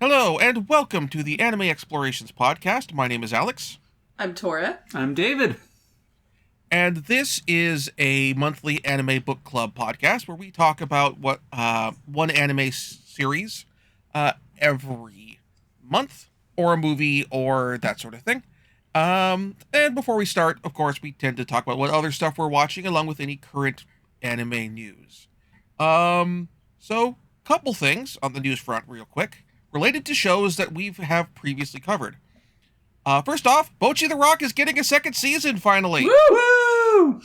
Hello, and welcome to the Anime Explorations podcast. My name is Alex. I'm Tora. I'm David. And this is a monthly anime book club podcast where we talk about one anime series every month, or a movie, or that sort of thing. And before we start, of course, we tend to talk about what other stuff we're watching, along with any current anime news. So, couple things on the news front, real quick, related to shows that we have previously covered. First off, Bocchi the Rock is getting a second season, finally. Woo!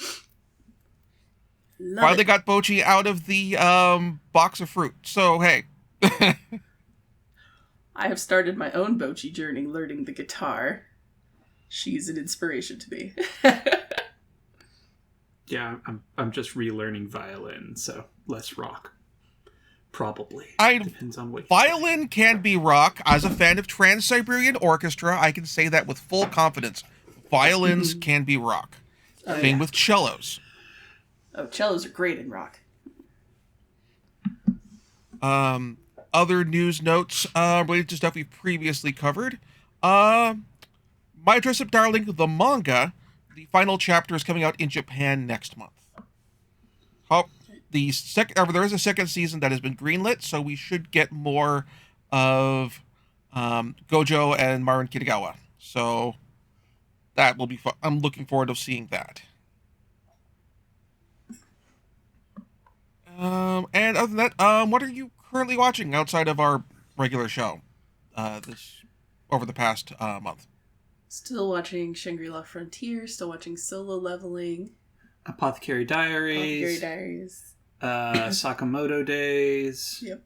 Finally got Bocchi out of the box of fruit. So, hey. I have started my own Bocchi journey learning the guitar. She's an inspiration to me. Yeah, I'm just relearning violin, so less rock. Probably. Depends on what. Violin can be rock. As a fan of Trans-Siberian Orchestra, I can say that with full confidence. Violins can be rock. Same with cellos. Oh, cellos are great in rock. Other news notes related to stuff we've previously covered. My Dress-Up Darling, the manga, the final chapter is coming out in Japan next month. There is a second season that has been greenlit, so we should get more of Gojo and Marin Kitagawa. So that will be fun. I'm looking forward to seeing that. And other than that, what are you currently watching outside of our regular show over the past month? Still watching Shangri-La Frontier, still watching Solo Leveling. Apothecary Diaries. Sakamoto Days. Yep.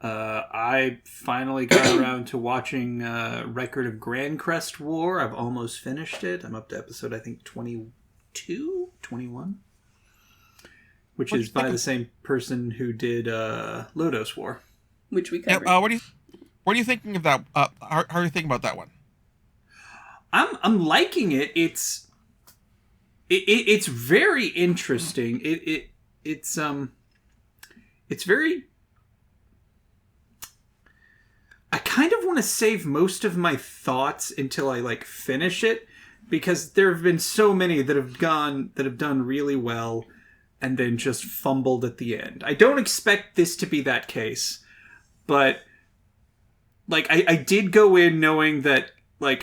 I finally got around to watching Record of Grand Crest War. I've almost finished it. I'm up to episode, I think, 22? 21? Which is by the same person who did Lodos War. Which we covered. Yeah, what are you thinking of that? How are you thinking about that one? I'm liking it. It's very interesting. It's very. I kind of want to save most of my thoughts until I finish it, because there have been so many that have done really well and then just fumbled at the end. I don't expect this to be that case, but I did go in knowing that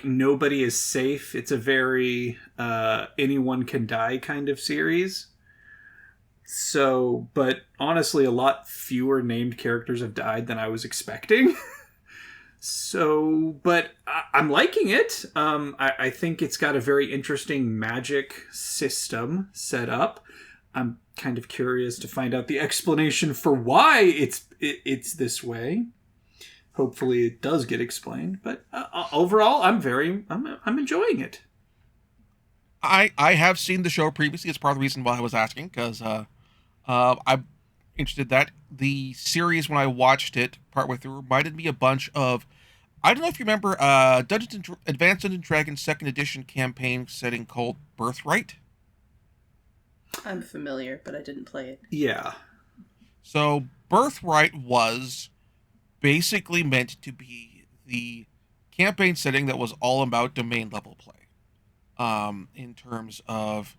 nobody is safe. It's a very anyone can die kind of series. So, but honestly, a lot fewer named characters have died than I was expecting. So, but I'm liking it. I think it's got a very interesting magic system set up. I'm kind of curious to find out the explanation for why it's this way. Hopefully it does get explained, but overall, I'm enjoying it. I have seen the show previously. It's part of the reason why I was asking, because I'm interested that the series, when I watched it partway through, reminded me a bunch of, I don't know if you remember, Advanced Dungeons & Dragons 2nd Edition campaign setting called Birthright. I'm familiar, but I didn't play it. Yeah. So Birthright was basically meant to be the campaign setting that was all about domain level play. In terms of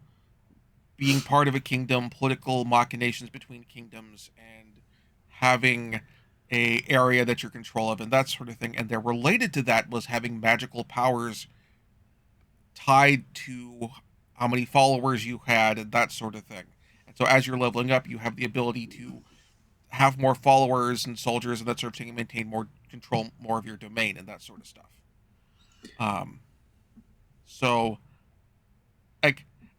being part of a kingdom, political machinations between kingdoms, and having a area that you're control of, and that sort of thing. And then related to that was having magical powers tied to how many followers you had and that sort of thing. And so as you're leveling up, you have the ability to have more followers and soldiers and that sort of thing, and maintain more control, more of your domain and that sort of stuff.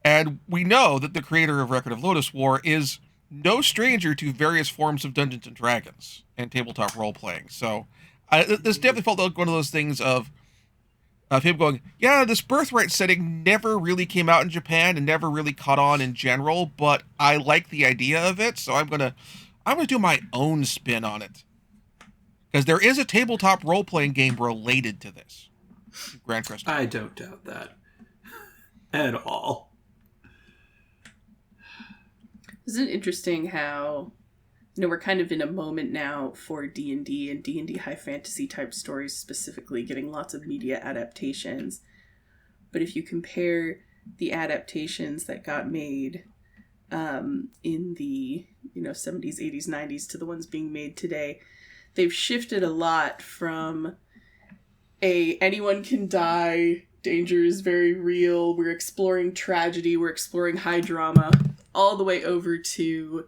And we know that the creator of Record of Lodos War is no stranger to various forms of Dungeons and Dragons and tabletop role playing. So this definitely felt like one of those things of him going, yeah, this Birthright setting never really came out in Japan and never really caught on in general, but I like the idea of it, so I'm gonna do my own spin on it. Because there is a tabletop role playing game related to this. Grand Crest. I don't doubt that at all. Isn't it interesting how we're kind of in a moment now for D&D and D&D high fantasy type stories specifically getting lots of media adaptations. But if you compare the adaptations that got made in the 70s, 80s, 90s to the ones being made today, they've shifted a lot from anyone can die, danger is very real, we're exploring tragedy, we're exploring high drama, all the way over to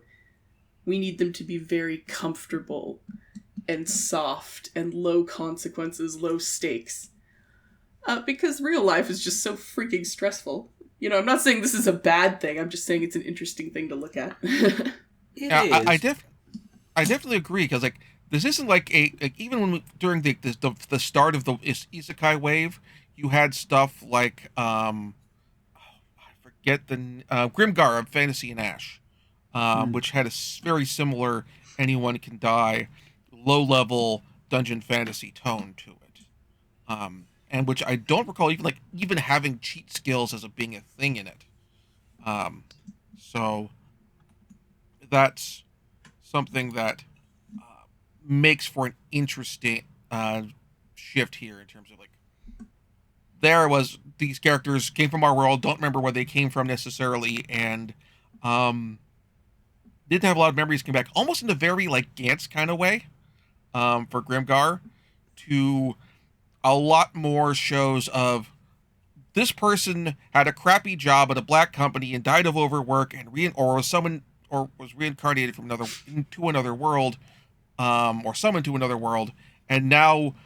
we need them to be very comfortable and soft and low consequences, low stakes. Because real life is just so freaking stressful. I'm not saying this is a bad thing, I'm just saying it's an interesting thing to look at. I definitely agree, because this isn't even when during the start of the isekai wave, you had stuff like I forget the Grimgar of Fantasy and Ash, which had a very similar anyone can die, low level dungeon fantasy tone to it, and which I don't recall even having cheat skills as being a thing in it. So that's something that makes for an interesting shift here in terms of there was these characters came from our world, don't remember where they came from necessarily, and didn't have a lot of memories, came back almost in a very Gantz kind of way for Grimgar, to a lot more shows of this person had a crappy job at a black company and died of overwork and was reincarnated from into another world, or summoned to another world, and now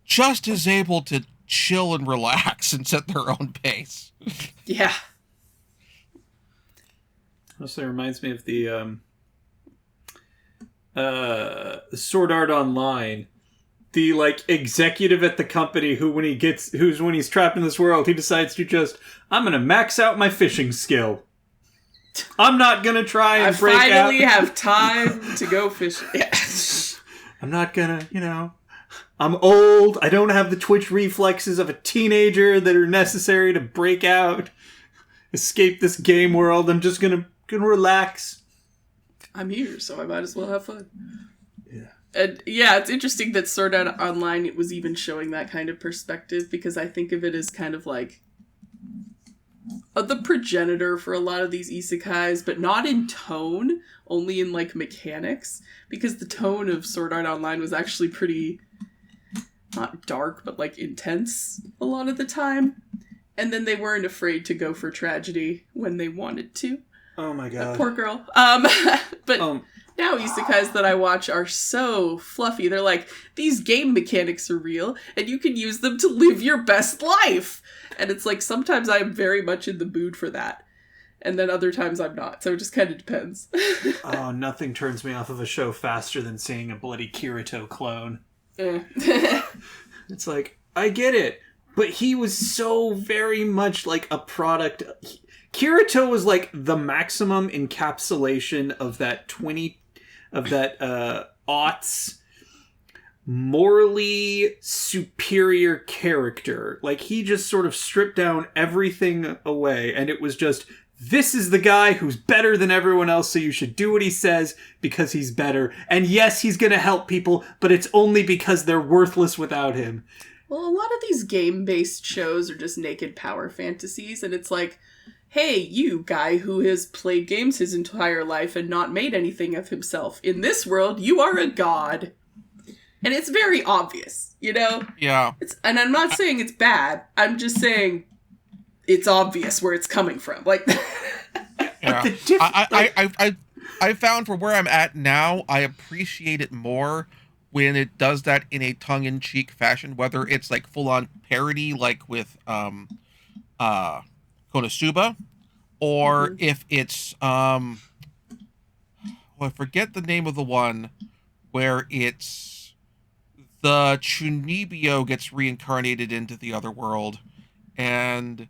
just is able to chill and relax and set their own pace. Yeah. Also reminds me of the Sword Art Online. The executive at the company who when he's trapped in this world, he decides to I'm gonna max out my fishing skill. I'm not gonna try and break out. I finally have time to go fishing. Yeah. I'm not gonna, I'm old. I don't have the twitch reflexes of a teenager that are necessary to break out, escape this game world. I'm just gonna relax. I'm here, so I might as well have fun. Yeah. And yeah, it's interesting that Sword Art Online was even showing that kind of perspective, because I think of it as kind of the progenitor for a lot of these isekais, but not in tone, only in mechanics, because the tone of Sword Art Online was actually pretty, not dark, but intense a lot of the time. And then they weren't afraid to go for tragedy when they wanted to. Oh my god. Poor girl. But now isekais that I watch are so fluffy. They're these game mechanics are real, and you can use them to live your best life. And it's sometimes I'm very much in the mood for that. And then other times I'm not. So it just kind of depends. Oh, nothing turns me off of a show faster than seeing a bloody Kirito clone. It's I get it. But he was so very much a product. Kirito was the maximum encapsulation of that aughts morally superior character. He just sort of stripped down everything away, and it was just, this is the guy who's better than everyone else, so you should do what he says because he's better. And yes, he's gonna help people, but it's only because they're worthless without him. Well, a lot of these game-based shows are just naked power fantasies, and it's hey, you guy who has played games his entire life and not made anything of himself. In this world, you are a god. And it's very obvious, Yeah. And I'm not saying it's bad. I'm just saying it's obvious where it's coming from. Yeah. I found for where I'm at now, I appreciate it more when it does that in a tongue-in-cheek fashion, whether it's full-on parody with Konosuba, or if it's I forget the name of the one where it's the Chunibyo gets reincarnated into the other world and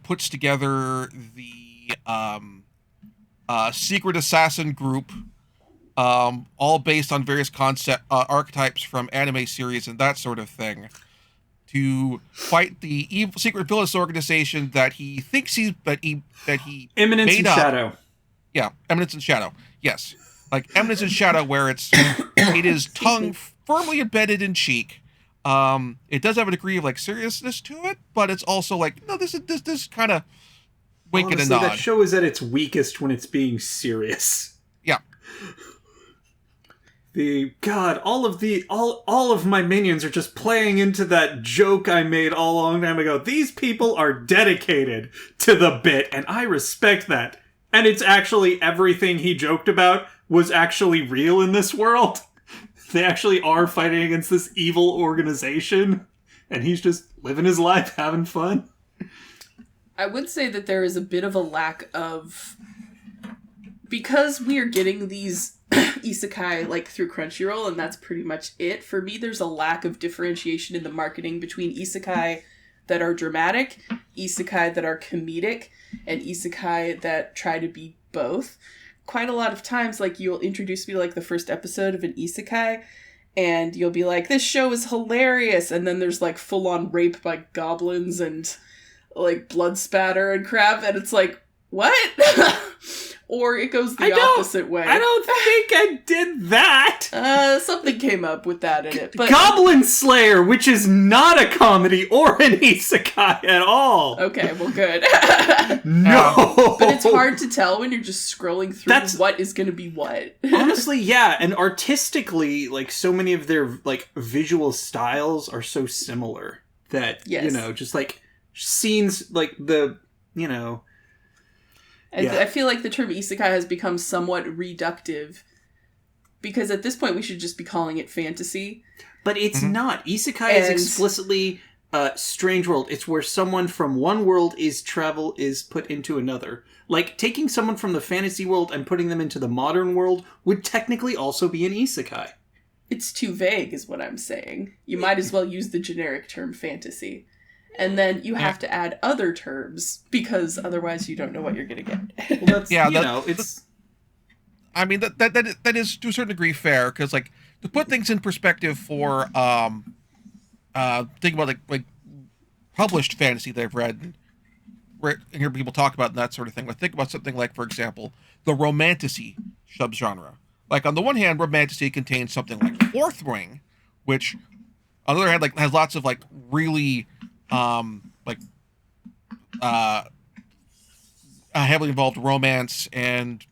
puts together the secret assassin group, all based on various archetypes from anime series and that sort of thing, to fight the evil secret villainous organization that he thinks that he Eminence made and up. Shadow. Yeah, Eminence and Shadow. Yes. like Eminence and Shadow, where it is tongue firmly embedded in cheek. It does have a degree of like seriousness to it, but it's also like, no, this is kind of wink and a Honestly, nod. that show is at its weakest when it's being serious. Yeah. All of my minions are just playing into that joke I made all a long time ago. These people are dedicated to the bit, and I respect that. And it's actually everything he joked about was actually real in this world. They actually are fighting against this evil organization, and he's just living his life, having fun. I would say that there is a bit of a lack of... Because we are getting these isekai like through Crunchyroll, and that's pretty much it. For me, there's a lack of differentiation in the marketing between isekai that are dramatic, isekai that are comedic, and isekai that try to be both. Quite a lot of times, like, you'll introduce me to, like, the first episode of an isekai, and you'll be like, this show is hilarious, and then there's, like, full-on rape by goblins and, like, blood spatter and crap, and it's like, what? Or it goes the opposite way. I don't think I did that! Something came up with that in it. But Goblin Slayer, which is not a comedy or an isekai at all! Okay, well, good. No! But it's hard to tell when you're just scrolling through what is going to be what. Honestly, yeah, and artistically, like, so many of their, like, visual styles are so similar that, yes. you know, just, like, scenes, like, the, you know... Yeah. I feel like the term isekai has become somewhat reductive, because at this point we should just be calling it fantasy. But it's not. Isekai is explicitly strange world. It's where someone from one world is put into another. Like, taking someone from the fantasy world and putting them into the modern world would technically also be an isekai. It's too vague, is what I'm saying. You might as well use the generic term fantasy. And then you have to add other terms, because otherwise you don't know what you're going to get. Well, that's, it's... I mean, that is, to a certain degree, fair, because, like, to put things in perspective for, think about, like published fantasy that I've read and hear people talk about and that sort of thing. Like, think about something like, for example, the romantasy subgenre. Like, on the one hand, romantasy contains something like Fourth Ring, which, on the other hand, like, has lots of, like, really... heavily involved romance and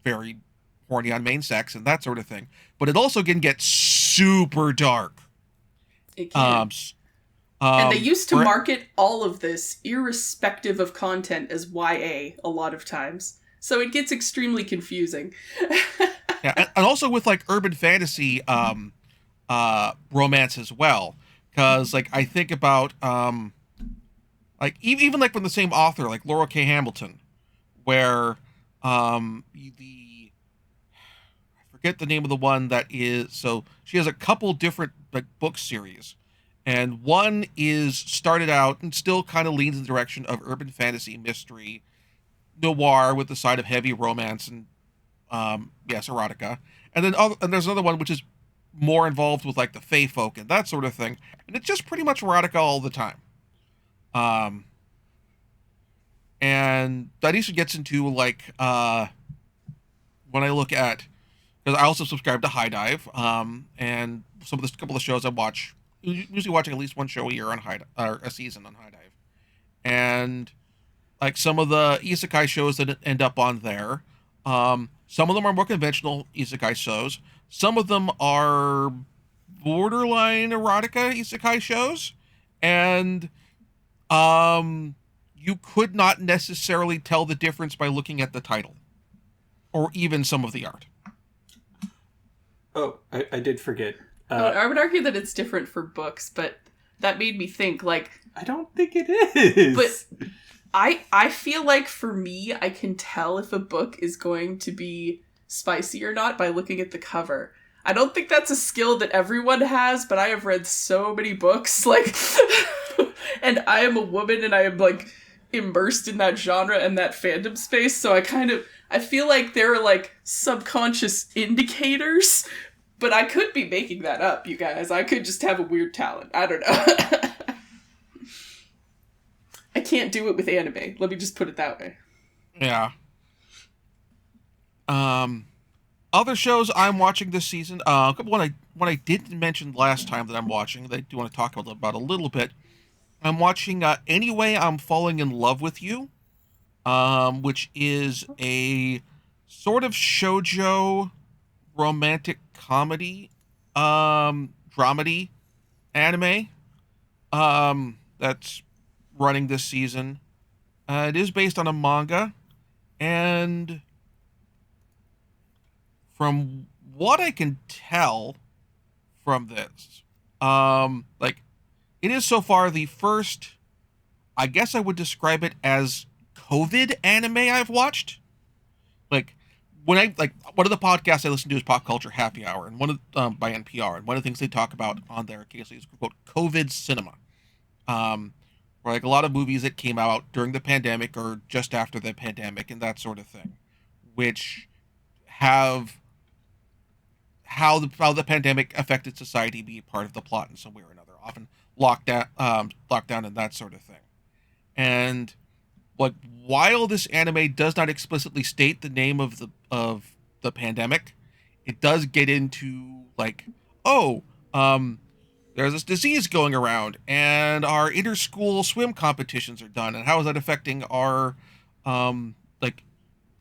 very horny on main sex and that sort of thing. But it also can get super dark. It can. And they used to market all of this, irrespective of content, as YA a lot of times. So it gets extremely confusing. Yeah, and also with, like, urban fantasy romance as well. Because, like, I think about, like, even, like, from the same author, like Laura K. Hamilton, where I forget the name of the one that is, so she has a couple different, like, book series. And one is started out and still kind of leans in the direction of urban fantasy, mystery, noir with the side of heavy romance and, yes, erotica. And then and there's another one which is more involved with, like, the fae folk and that sort of thing. And it's just pretty much erotica all the time. And that usually gets into, like, when I look at, because I also subscribe to High Dive, and couple of shows I watch, usually watching at least one show a year on or a season on High Dive. And, like, some of the isekai shows that end up on there, some of them are more conventional isekai shows. Some of them are borderline erotica isekai shows. And you could not necessarily tell the difference by looking at the title. Or even some of the art. Oh, I did forget. I would argue that it's different for books, but that made me think, like... I don't think it is. But I feel like, for me, I can tell if a book is going to be spicy or not by looking at the cover. I don't think that's a skill that everyone has, but I have read so many books, like... and I am a woman, and I am, like, immersed in that genre and that fandom space, so I feel like there are, like, subconscious indicators, but I could be making that up, you guys. I could just have a weird talent. I don't know. I can't do it with anime. Let me just put it that way. Yeah. Other shows I'm watching this season, one I didn't mention last time that I'm watching that I do want to talk about a little bit. I'm watching Anyway, I'm Falling in Love with You, which is a sort of shoujo romantic comedy, dramedy anime, that's running this season. It is based on a manga, and from what I can tell from this, like it is so far the first. I guess I would describe it as COVID anime I've watched. Like when I like one of the podcasts I listen to is Pop Culture Happy Hour, and one of by NPR, and one of the things they talk about on there occasionally is quote COVID cinema. Um, where like a lot of movies that came out during the pandemic or just after the pandemic and that sort of thing, which have how the pandemic affected society be part of the plot in some way or another, often lockdown and that sort of thing. And like while this anime does not explicitly state the name of the pandemic, it does get into like, oh, there's this disease going around, and our inter-school swim competitions are done, and how is that affecting our like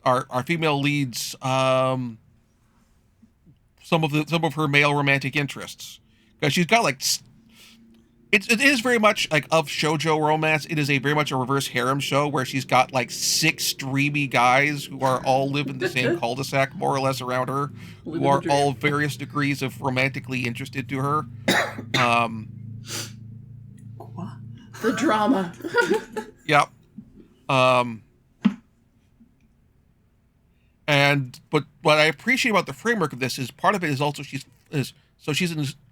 our female leads some of her male romantic interests, because she's got like it is very much like of shoujo romance. It is a very much a reverse harem show where she's got like six dreamy guys who are all live in the same cul-de-sac more or less around her, who are all various degrees of romantically interested to her. The drama. Yep. And but what I appreciate about the framework of this is part of it is also she's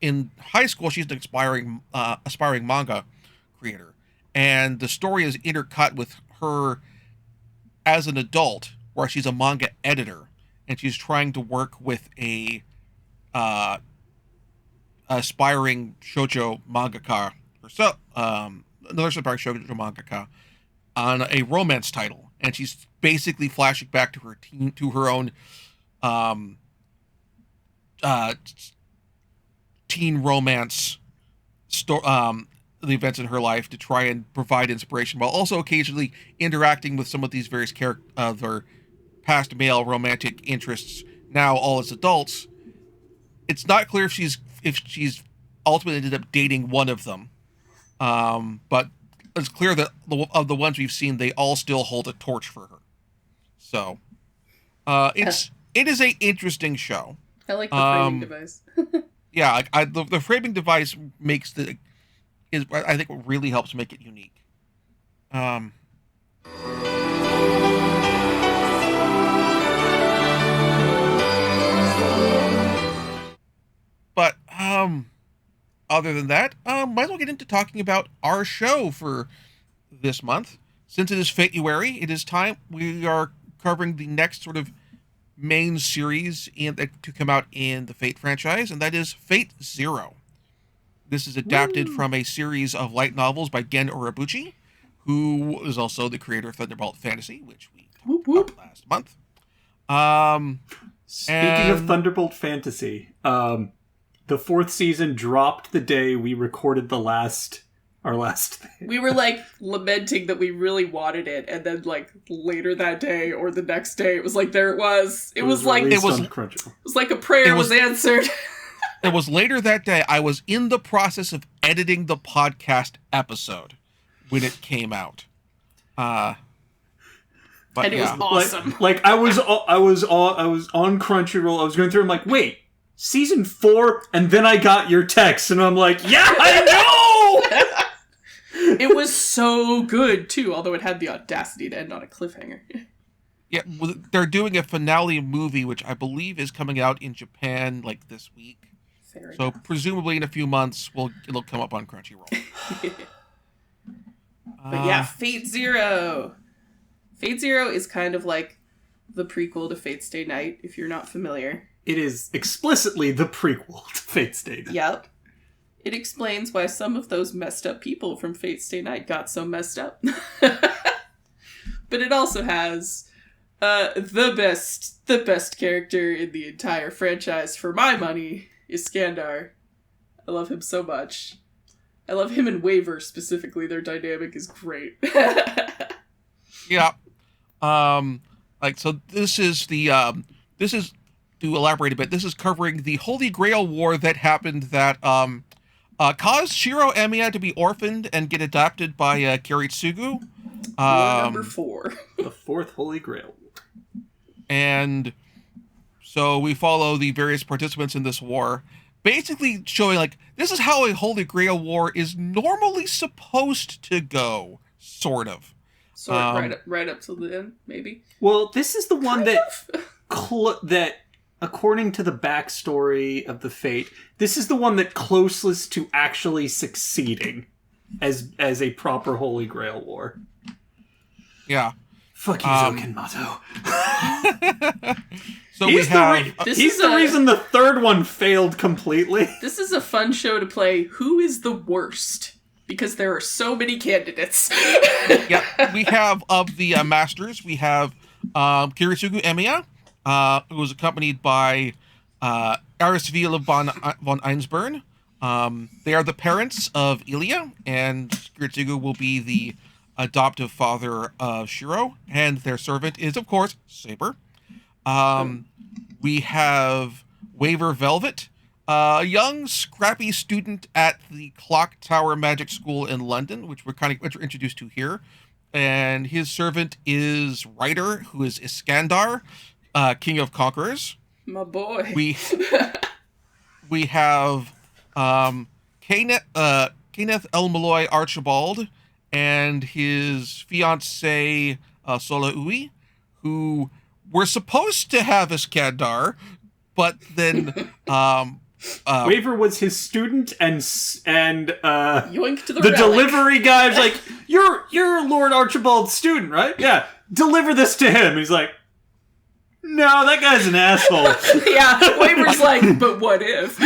in high school. She's an aspiring manga creator, and the story is intercut with her as an adult, where she's a manga editor, and she's trying to work with a aspiring shoujo mangaka herself, another aspiring shoujo mangaka on a romance title, and she's basically flashing back to her own teen romance the events in her life to try and provide inspiration, while also occasionally interacting with some of these various their past male romantic interests now all as adults. It's not clear if she's ultimately ended up dating one of them, but it's clear that of the ones we've seen, they all still hold a torch for her. So it is a interesting show. I like the framing device. Yeah, the framing device I think what really helps make it unique. But other than that, might as well get into talking about our show for this month. Since it is Fate-uary, it is time we are covering the next sort of main series to come out in the Fate franchise, and that is Fate Zero. This is adapted from a series of light novels by Gen Urobuchi, who is also the creator of Thunderbolt Fantasy, which we talked about last month. Speaking of Thunderbolt Fantasy, the fourth season dropped the day we recorded our last thing. We were like lamenting that we really wanted it, and then like later that day or the next day, it was like there it was. It was like a prayer was answered. It was later that day. I was in the process of editing the podcast episode when it came out. But and it was awesome. Like I was on Crunchyroll. I was going through. I'm like, wait, season 4, and then I got your text, and I'm like, yeah, I know. It was so good too, although it had the audacity to end on a cliffhanger. Yeah, they're doing a finale movie, which I believe is coming out in Japan like this week. Fair so enough. Presumably in a few months, it'll come up on Crunchyroll. But yeah, Fate Zero. Fate Zero is kind of like the prequel to Fate Stay Night, if you're not familiar. It is explicitly the prequel to Fate Stay Night. Yep. It explains why some of those messed up people from Fate Stay Night got so messed up. But it also has The best character in the entire franchise for my money is Skandar. I love him so much. I love him and Waver specifically. Their dynamic is great. Yeah. So this is this is, to elaborate a bit, this is covering the Holy Grail War that happened that caused Shiro Emiya to be orphaned and get adopted by Kiritsugu. War number 4. The Fourth Holy Grail. And so we follow the various participants in this war, basically showing, like, this is how a Holy Grail War is normally supposed to go, sort of. Right up to the end, maybe. Well, this is the one that according to the backstory of the Fate, this is the one that closest to actually succeeding as a proper Holy Grail War. Yeah. Fuck you, Zokenmato. So he's the reason the third one failed completely. This is a fun show to play. Who is the worst? Because there are so many candidates. Yeah, we have of the masters, we have Kiritsugu Emiya, who was accompanied by Arisvila von Einsburn. They are the parents of Ilya, and Kiritsugu will be the adoptive father of Shiro, and their servant is, of course, Saber. We have Waver Velvet, a young, scrappy student at the Clock Tower Magic School in London, which we're introduced to here. And his servant is Ryder, who is Iskandar, King of Conquerors. My boy. We have Kenneth Elmalloy Archibald and his fiancée Fate-uary, who were supposed to have Iskandar, but then Waver was his student, and yoink to the relic. delivery guy was like, "You're Lord Archibald's student, right? Yeah, deliver this to him." He's like, "No, that guy's an asshole." Yeah, Waver's like, "But what if?"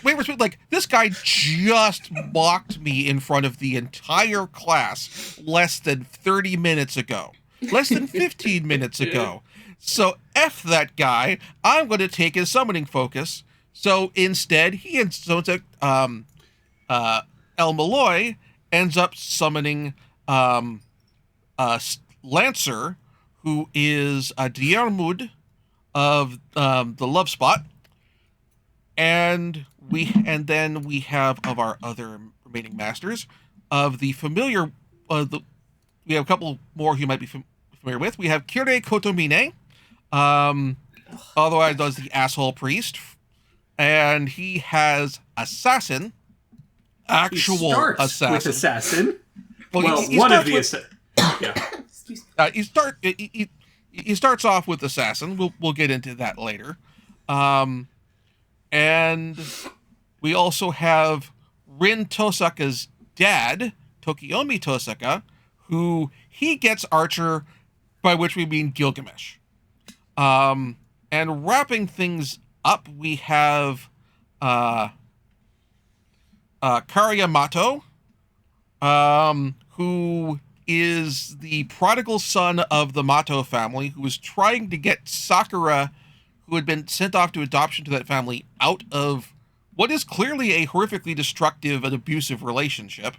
Waver's like, "This guy just mocked me in front of the entire class less than 30 minutes ago. Less than 15 minutes ago. So F that guy, I'm going to take his summoning focus." So instead, Elmalloy ends up summoning Lancer, who is Diarmud of the Love Spot. And then we have, of our other remaining masters, of the familiar, we have a couple more you might be familiar with. We have Kirei Kotomine, otherwise known as the Asshole Priest, and he has Assassin, actual assassin. With Assassin. Well, he one of the assassins. Yeah. He starts off with Assassin. We'll get into that later. And we also have Rin Tosaka's dad, Tokiomi Tosaka, who he gets Archer, by which we mean Gilgamesh. And wrapping things up, we have Karyamato, who is the prodigal son of the Mato family, who was trying to get Sakura, who had been sent off to adoption to that family, out of what is clearly a horrifically destructive and abusive relationship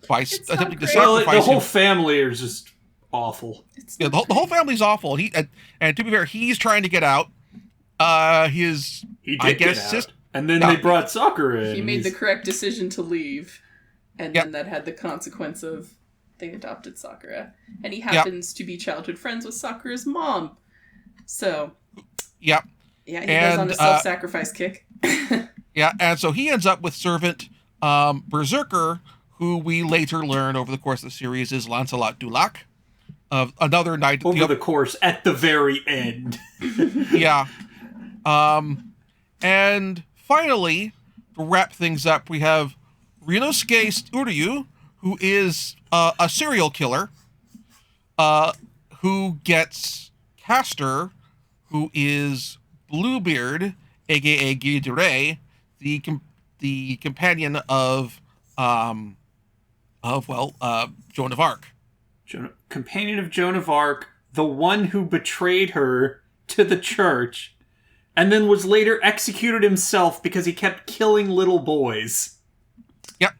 by attempting to sacrifice the whole family is just awful. Yeah, the whole family's awful. And to be fair, he's trying to get out. He did get out. And then they brought Sakura in. He made the correct decision to leave, and then that had the consequence of they adopted Sakura. And he happens to be childhood friends with Sakura's mom. So... Yep. Yeah, he goes on a self-sacrifice kick. Yeah, and so he ends up with servant Berserker, who we later learn over the course of the series is Lancelot Dulac, of another knight. Over the course, at the very end. Yeah. And finally, to wrap things up, we have Ryunosuke Uryu, who is a serial killer, who gets Castor, who is Bluebeard, aka Gidere, the companion of Joan of Arc. Companion of Joan of Arc, the one who betrayed her to the church and then was later executed himself because he kept killing little boys. Yep.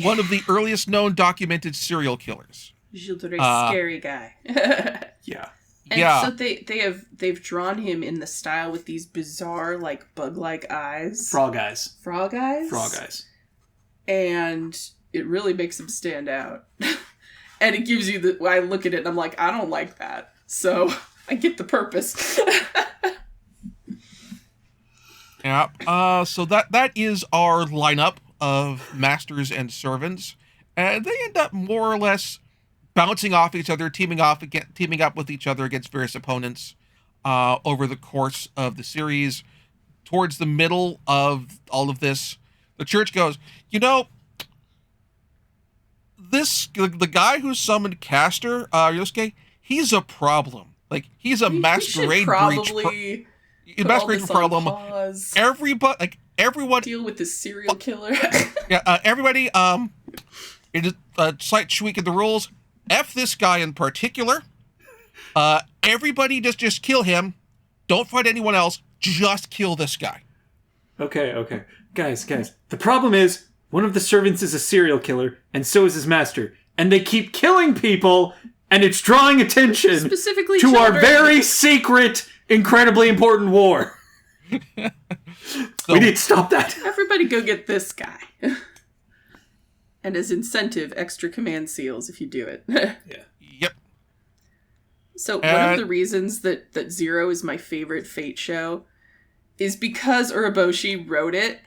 One of the earliest known documented serial killers. Gilles, scary guy. Yeah. And yeah. so they've drawn him in the style with these bizarre, like, bug-like eyes. Frog eyes. Frog eyes? Frog eyes. And it really makes him stand out. And it gives you I look at it and I'm like, I don't like that. So I get the purpose. Yeah. So that is our lineup of masters and servants, and they end up more or less bouncing off each other, teaming up with each other against various opponents over the course of the series. Towards the middle of all of this, the church goes, the guy who summoned Castor, Yosuke, he's a problem. Like, he's a masquerade breach. Masquerade problem. Everyone deal with this serial killer. Yeah, everybody. It is a slight tweak in the rules. F this guy in particular. Everybody just kill him. Don't fight anyone else. Just kill this guy. Okay. Guys. The problem is, one of the servants is a serial killer, and so is his master. And they keep killing people, and it's drawing attention specifically to children. Our very secret, incredibly important war. We need to stop that. Everybody go get this guy. And as incentive, extra command seals if you do it. Yeah. Yep. So one of the reasons that Zero is my favorite Fate show is because Uraboshi wrote it.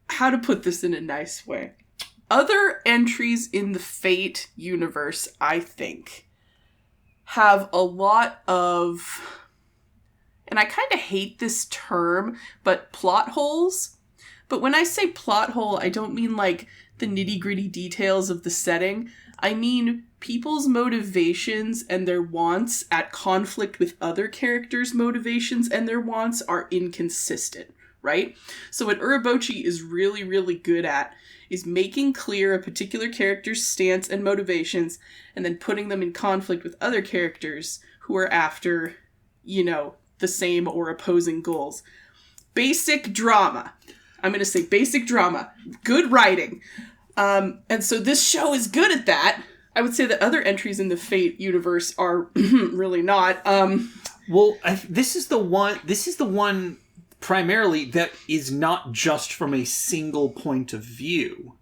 How to put this in a nice way? Other entries in the Fate universe, I think, have a lot of, and I kind of hate this term, but plot holes. But when I say plot hole, I don't mean like the nitty-gritty details of the setting. I mean people's motivations and their wants at conflict with other characters' motivations and their wants are inconsistent, right? So what Uraboshi is really, really good at is making clear a particular character's stance and motivations and then putting them in conflict with other characters who are after, the same or opposing goals. Basic drama. I'm going to say basic drama. Good writing. And so this show is good at that. I would say that other entries in the Fate universe are really not. This is the one primarily that is not just from a single point of view.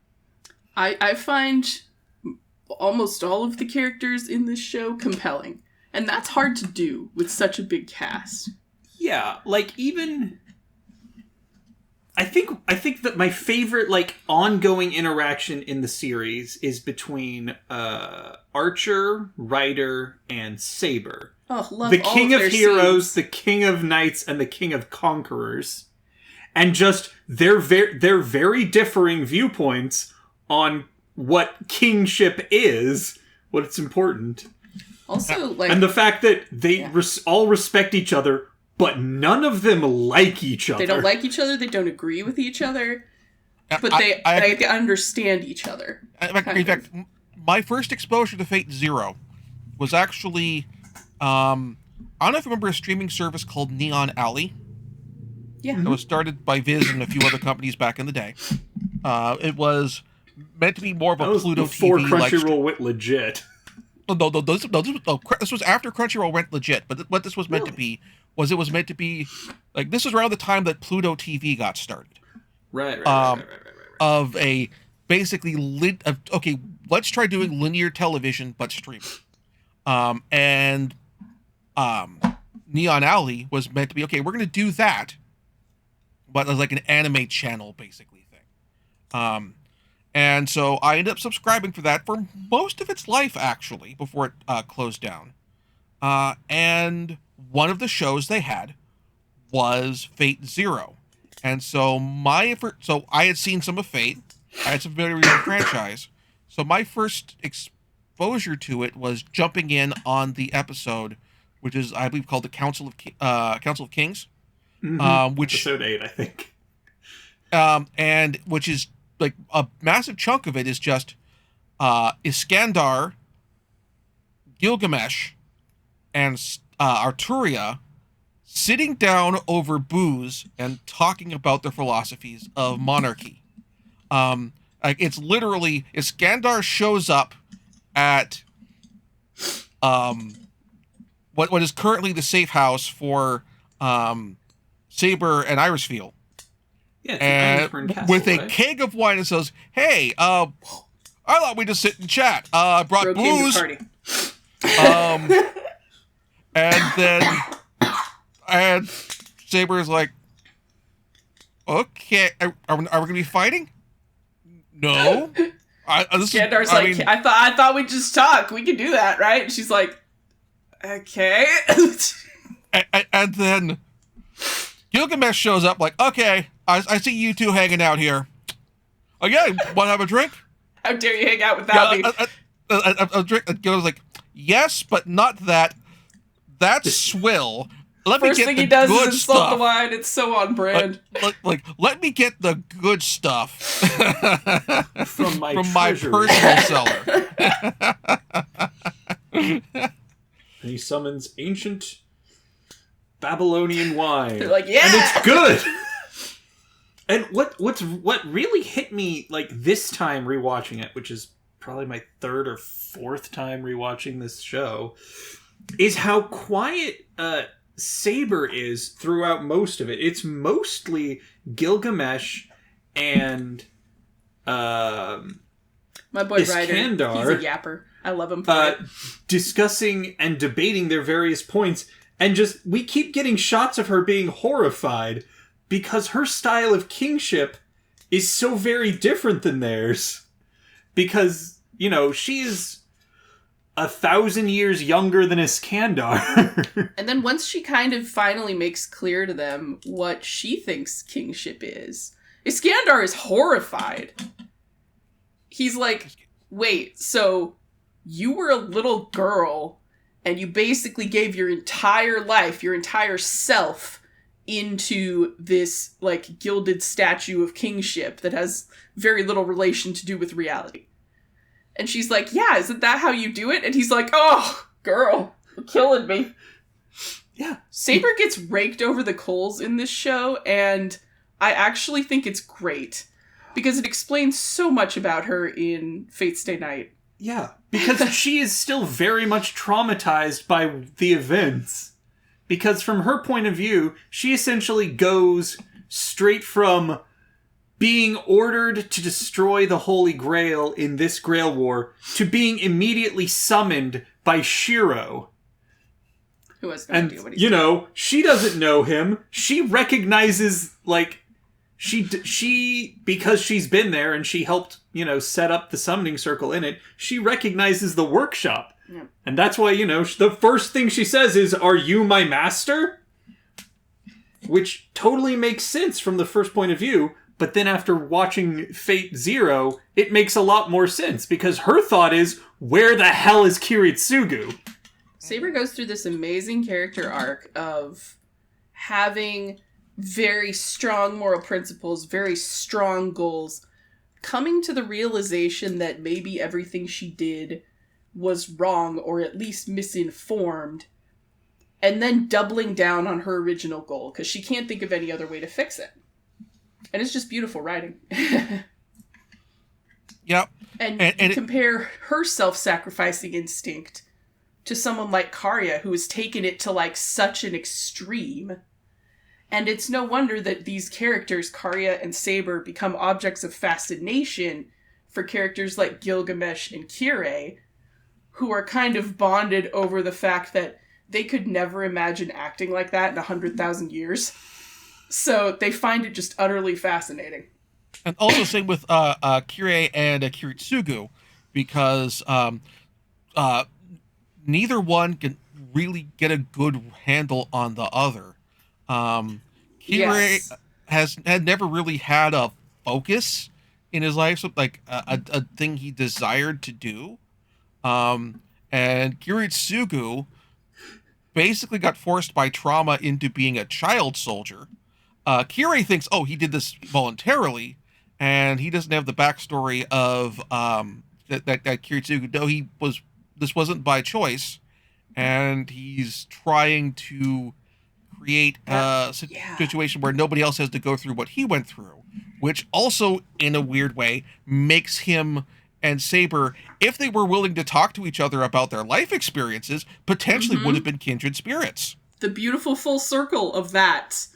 I find almost all of the characters in this show compelling. And that's hard to do with such a big cast. Yeah, even I think that my favorite ongoing interaction in the series is between Archer, Ryder, and Saber. Oh, love the all King of of their Heroes, scenes. the King of Knights, and the King of Conquerors, and just their very differing viewpoints on what kingship is, what it's important. Also, and the fact that they all respect each other, but none of them like each other. They don't like each other, they don't agree with each other, but they understand each other. In fact, my first exposure to Fate Zero was actually, I don't know if you remember a streaming service called Neon Alley. Yeah. That was started by Viz and a few other companies back in the day. It was meant to be more of a Pluto before TV. Crunchyroll went legit. No, this was after Crunchyroll went legit. But what this was meant to be was it was meant to be like this was around the time that Pluto TV got started. Right. Of a basically let's try doing linear television but streaming. And Neon Alley was meant to be we're going to do that, but as like an anime channel basically thing. And so I ended up subscribing for that for most of its life, actually, before it closed down. And one of the shows they had was Fate Zero. And so I had seen some of Fate. I had some very recent franchise. So my first exposure to it was jumping in on the episode, which is, I believe, called the Council of Kings. Mm-hmm. Which Episode 8, I think. And which is like a massive chunk of it is just Iskandar Gilgamesh and Arturia sitting down over booze and talking about their philosophies of monarchy. Like it's literally, Iskandar shows up at what is currently the safe house for Saber and Irisfield. Yeah, And with a keg of wine and says, "Hey, I thought we'd just sit and chat. Brought Bro came to booze." party. And then and Saber's like, "Okay, are we gonna be fighting?" No. Gandar's like, mean, I thought we'd just talk. We could do that, right? And she's like, okay. and then Gilgamesh shows up like, "Okay, I see you two hanging out here. Oh yeah, want to have a drink? How dare you hang out without me? A drink." Gilgamesh like, "Yes, but not that. That's swill. First thing he does is insult the wine. It's so on brand. Like, let me get the good stuff from my personal cellar." And he summons ancient Babylonian wine. They're like, yeah, and it's good. And what really hit me like this time rewatching it, which is probably my third or fourth time rewatching this show, is how quiet Saber is throughout most of it. It's mostly Gilgamesh and my boy Iskandar, Ryder. He's a yapper. I love him. Discussing and debating their various points, and just we keep getting shots of her being horrified because her style of kingship is so very different than theirs. Because, you know, she's 1,000 years younger than Iskandar. And then once she kind of finally makes clear to them what she thinks kingship is, Iskandar is horrified. He's like, wait, so you were a little girl and you basically gave your entire life, your entire self into this, like, gilded statue of kingship that has very little relation to do with reality. And she's like, yeah, isn't that how you do it? And he's like, oh, girl, you're killing me. Yeah. Saber gets raked over the coals in this show, and I actually think it's great. Because it explains so much about her in Fate Stay Night. Yeah, because she is still very much traumatized by the events. Because from her point of view, she essentially goes straight from being ordered to destroy the Holy Grail in this Grail War to being immediately summoned by Shiro. Who has no idea what he's doing. You know, she doesn't know him. She recognizes, like, she because she's been there and she helped, set up the summoning circle in it, she recognizes the workshop. Yeah. And that's why, the first thing she says is, "Are you my master?" Which totally makes sense from the first point of view. But then after watching Fate Zero, it makes a lot more sense, because her thought is, where the hell is Kiritsugu? Saber goes through this amazing character arc of having very strong moral principles, very strong goals, coming to the realization that maybe everything she did was wrong, or at least misinformed, and then doubling down on her original goal, because she can't think of any other way to fix it. And it's just beautiful writing. Yep. And you compare her self-sacrificing instinct to someone like Karya, who has taken it to, like, such an extreme. And it's no wonder that these characters, Karya and Saber, become objects of fascination for characters like Gilgamesh and Kirei, who are kind of bonded over the fact that they could never imagine acting like that in 100,000 years. So they find it just utterly fascinating. And also same with Kirei and Kiritsugu, because neither one can really get a good handle on the other. Kirei had never really had a focus in his life, so like a thing he desired to do. And Kiritsugu basically got forced by trauma into being a child soldier. Kirei thinks, he did this voluntarily, and he doesn't have the backstory of that Kiritsugu, though he was by choice, and he's trying to create a situation where nobody else has to go through what he went through, which also, in a weird way, makes him and Saber, if they were willing to talk to each other about their life experiences, potentially would have been kindred spirits. The beautiful full circle of that.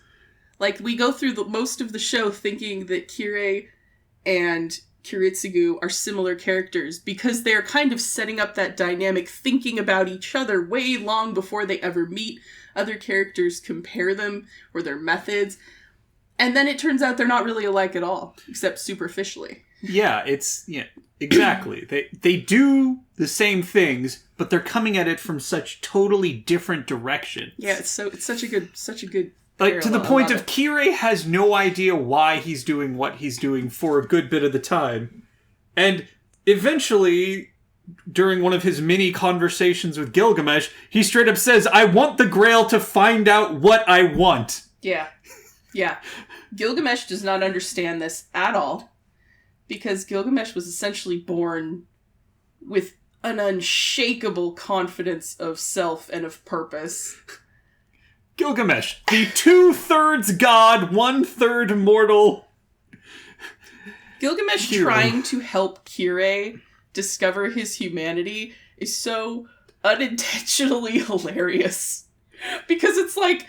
Like, we go through most of the show thinking that Kirei and Kiritsugu are similar characters because they're kind of setting up that dynamic, thinking about each other way long before they ever meet. Other characters compare them or their methods. And then it turns out they're not really alike at all, except superficially. Yeah, exactly. They do the same things, but they're coming at it from such totally different directions. Yeah, it's such a good like, to the point of Kirei has no idea why he's doing what he's doing for a good bit of the time. And eventually, during one of his mini conversations with Gilgamesh, he straight up says, "I want the Grail to find out what I want." Yeah. Yeah. Gilgamesh does not understand this at all, because Gilgamesh was essentially born with an unshakable confidence of self and of purpose. Gilgamesh, the 2/3 god, 1/3 mortal. Gilgamesh hero. Trying to help Kirei discover his humanity is so unintentionally hilarious. Because it's like,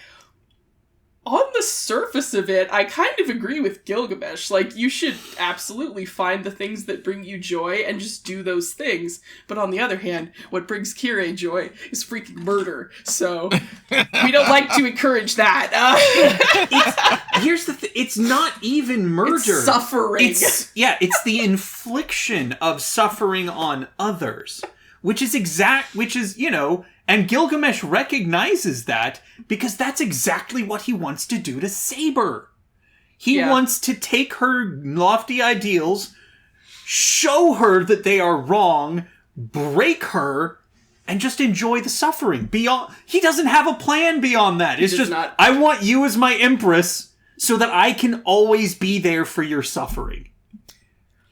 on the surface of it, I kind of agree with Gilgamesh. Like, you should absolutely find the things that bring you joy and just do those things. But on the other hand, what brings Kirei joy is freaking murder. So, we don't like to encourage that. Here's the thing. It's not even murder. It's suffering. It's the infliction of suffering on others. Which is, and Gilgamesh recognizes that because that's exactly what he wants to do to Saber. He wants to take her lofty ideals, show her that they are wrong, break her, and just enjoy the suffering. He doesn't have a plan beyond that. It's just, I want you as my empress so that I can always be there for your suffering.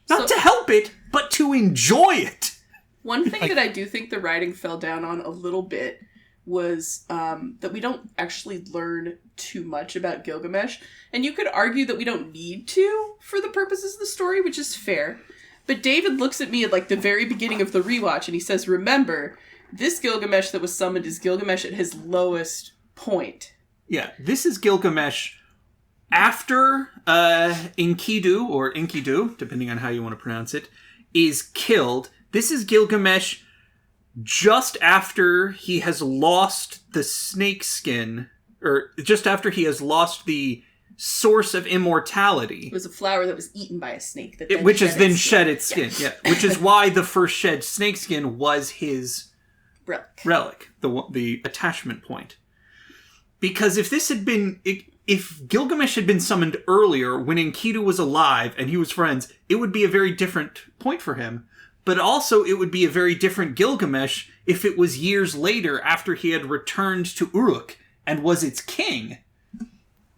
Not to help it, but to enjoy it. One thing that I do think the writing fell down on a little bit was that we don't actually learn too much about Gilgamesh. And you could argue that we don't need to for the purposes of the story, which is fair. But David looks at me at like the very beginning of the rewatch and he says, remember, this Gilgamesh that was summoned is Gilgamesh at his lowest point. Yeah, this is Gilgamesh after Enkidu, or Enkidu, depending on how you want to pronounce it, is killed. This is Gilgamesh just after he has lost the snake skin, or just after he has lost the source of immortality. It was a flower that was eaten by a snake. Which has then shed its skin. Yeah. Which is why the first shed snake skin was his relic, the attachment point. Because if Gilgamesh had been summoned earlier when Enkidu was alive and he was friends, it would be a very different point for him. But also, it would be a very different Gilgamesh if it was years later after he had returned to Uruk and was its king.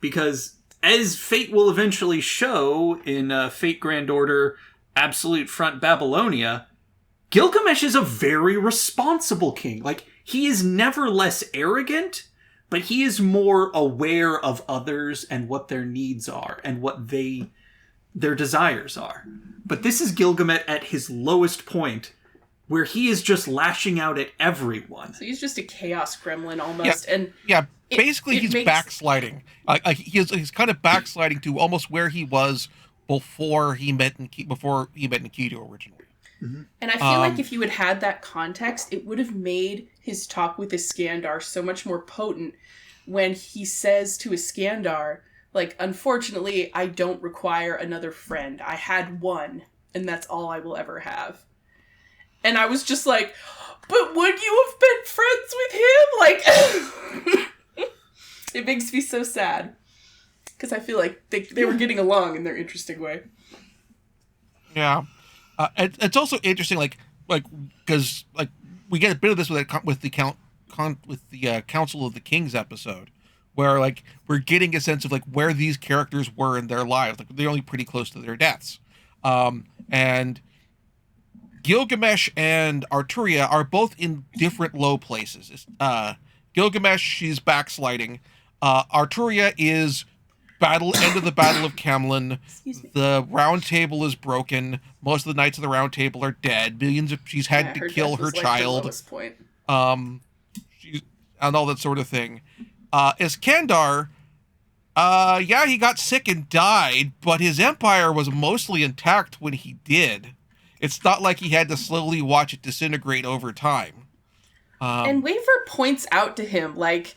Because, as Fate will eventually show in Fate Grand Order Absolute Front Babylonia, Gilgamesh is a very responsible king. Like, he is never less arrogant, but he is more aware of others and what their needs are and what their desires are. But this is Gilgamesh at his lowest point, where he is just lashing out at everyone. So he's just a chaos gremlin almost. Basically he's backsliding. He's kind of backsliding to almost where he was before he met Nikido originally. Mm-hmm. And I feel like if you had had that context, it would have made his talk with Iskandar so much more potent when he says to Iskandar, like, unfortunately, I don't require another friend. I had one, and that's all I will ever have. And I was just like, but would you have been friends with him? Like, it makes me so sad. Because I feel like they were getting along in their interesting way. Yeah. It's also interesting, because we get a bit of this with the Council of the Kings episode, where we're getting a sense of where these characters were in their lives. They're only pretty close to their deaths, and Gilgamesh and Arturia are both in different low places. Gilgamesh, she's backsliding. Arturia is end of the Battle of Camlin. Excuse me. The Round Table is broken. Most of the knights of the Round Table are dead. She's had to kill her child. Lowest point. She's and all that sort of thing. Iskandar, yeah, he got sick and died, but his empire was mostly intact when he did. It's not like he had to slowly watch it disintegrate over time. And Waver points out to him, like,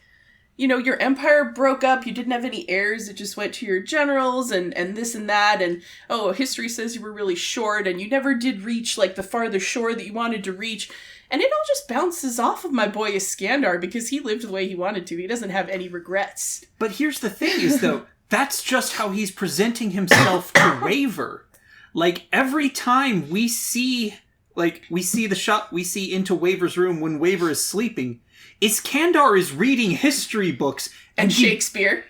you know, your empire broke up, you didn't have any heirs, it just went to your generals, and this and that, and, oh, history says you were really short, and you never did reach, like, the farthest shore that you wanted to reach, and it all just bounces off of my boy Iskandar, because he lived the way he wanted to. He doesn't have any regrets. But here's the thing is, though, that's just how he's presenting himself to Waver. Like, every time we see the shot we see into Waver's room when Waver is sleeping, Iskandar is reading history books. And Shakespeare.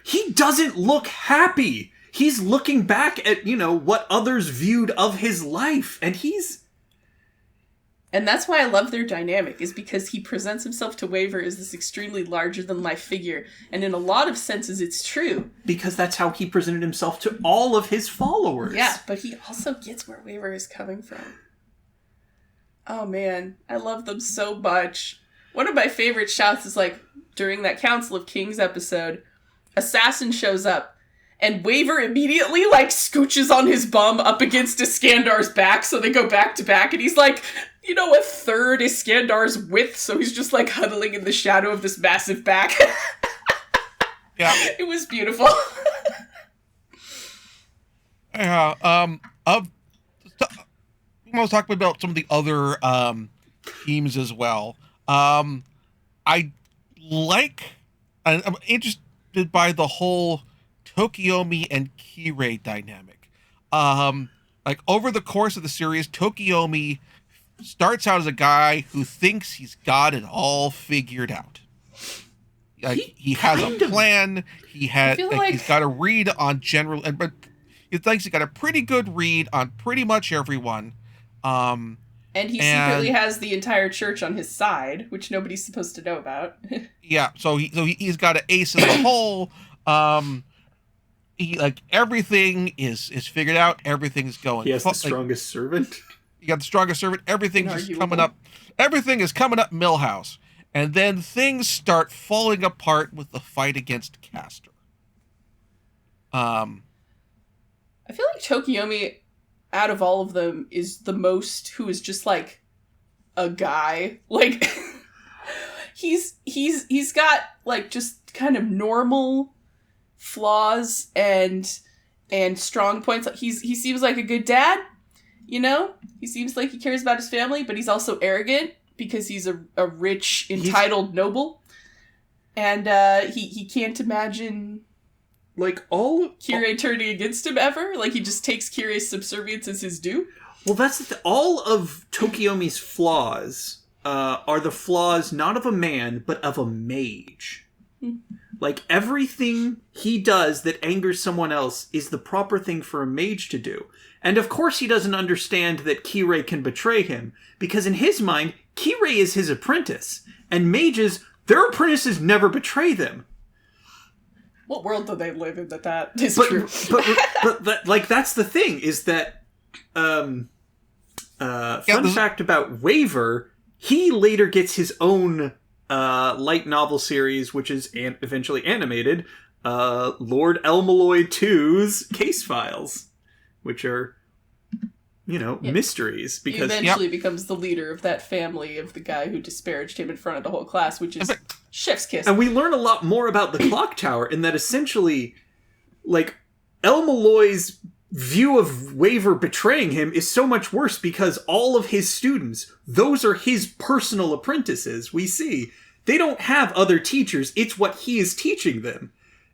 He doesn't look happy. He's looking back at, what others viewed of his life. And that's why I love their dynamic, is because he presents himself to Waver as this extremely larger-than-life figure. And in a lot of senses, it's true. Because that's how he presented himself to all of his followers. Yeah, but he also gets where Waver is coming from. Oh, man. I love them so much. One of my favorite shouts is, like, during that Council of Kings episode, Assassin shows up, and Waver immediately, like, scooches on his bum up against Iskandar's back, so they go back to back, and he's like, a third Iskandar's width, so he's just, like, huddling in the shadow of this massive back. Yeah. It was beautiful. Yeah, I was talking about some of the other themes as well. I'm interested by the whole Tokiomi and Kirei dynamic. Like, over the course of the series, Tokiomi starts out as a guy who thinks he's got it all figured out. Like, he has a plan. He's got a read on but he thinks he got a pretty good read on pretty much everyone. And he secretly has the entire church on his side, which nobody's supposed to know about. Yeah, so he's got an ace in the hole. Everything is figured out. Everything's going. He has the strongest servant. You got the strongest servant. Everything is coming up. Everything is coming up Millhouse, and then things start falling apart with the fight against Castor. I feel like Tokiomi, out of all of them, is the most who is just like a guy. Like, he's got like just kind of normal flaws and strong points. Like, he seems like a good dad. He seems like he cares about his family, but he's also arrogant because he's a rich, entitled noble. And he can't imagine, like, all Kirei turning against him ever. Like, he just takes Kirei's subservience as his due. Well, that's all of Tokiomi's flaws are the flaws not of a man, but of a mage. Like, everything he does that angers someone else is the proper thing for a mage to do. And of course he doesn't understand that Kirei can betray him, because in his mind, Kirei is his apprentice, and mages, their apprentices never betray them. What world do they live in that is true? but like, that's the thing, is that, fun fact about Waver, he later gets his own light novel series, which is eventually animated, Lord Elmaloy II's Case Files, which are, mysteries. Because he eventually becomes the leader of that family of the guy who disparaged him in front of the whole class, which is chef's kiss. And we learn a lot more about the clock tower, in that essentially, like, Elmaloy's view of Waver betraying him is so much worse because all of his students, those are his personal apprentices, we see. They don't have other teachers, it's what he is teaching them.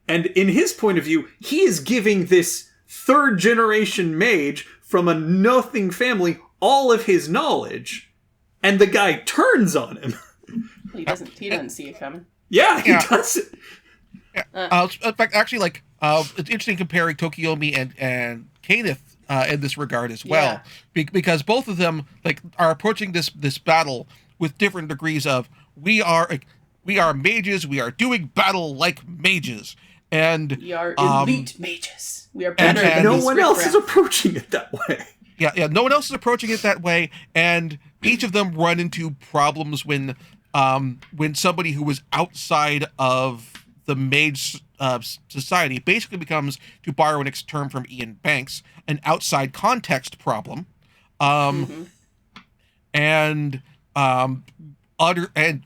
And in his point of view, he is giving this third generation mage from a nothing family all of his knowledge, and the guy turns on him. He doesn't see it coming. Yeah, he doesn't. Yeah. In fact, actually, it's interesting comparing Tokiomi and Kenneth in this regard as well, because both of them like are approaching this battle with different degrees of we are mages, we are doing battle like mages, and we are elite mages. We are better and than no these one else is riffraff. approaching it that way. Yeah, no one else is approaching it that way, and each of them run into problems when somebody who was outside of the mage society basically becomes, to borrow an term from Ian Banks, an outside context problem, and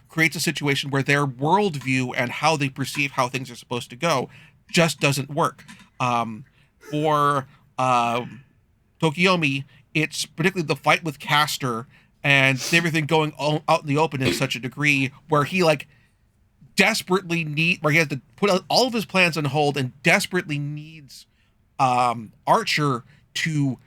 creates a situation where their worldview and how they perceive how things are supposed to go just doesn't work. For Tokiomi, it's particularly the fight with Castor and everything going out in the open in such a degree where he like desperately where he has to put all of his plans on hold and desperately needs Archer to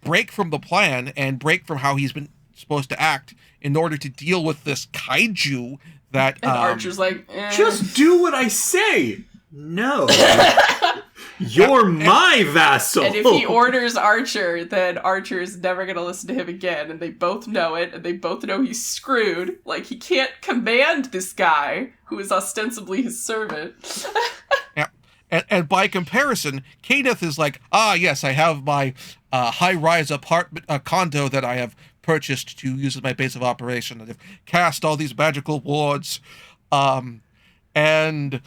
break from the plan and break from how he's been supposed to act in order to deal with this kaiju that And Archer's like, just do what I say. No. You're my vassal. And if he orders Archer, then Archer is never going to listen to him again. And they both know it, and they both know he's screwed. Like, he can't command this guy, who is ostensibly his servant. Yeah. And by comparison, Kenneth is like, yes, I have my high-rise apartment, condo that I have purchased to use as my base of operation. I've cast all these magical wards, and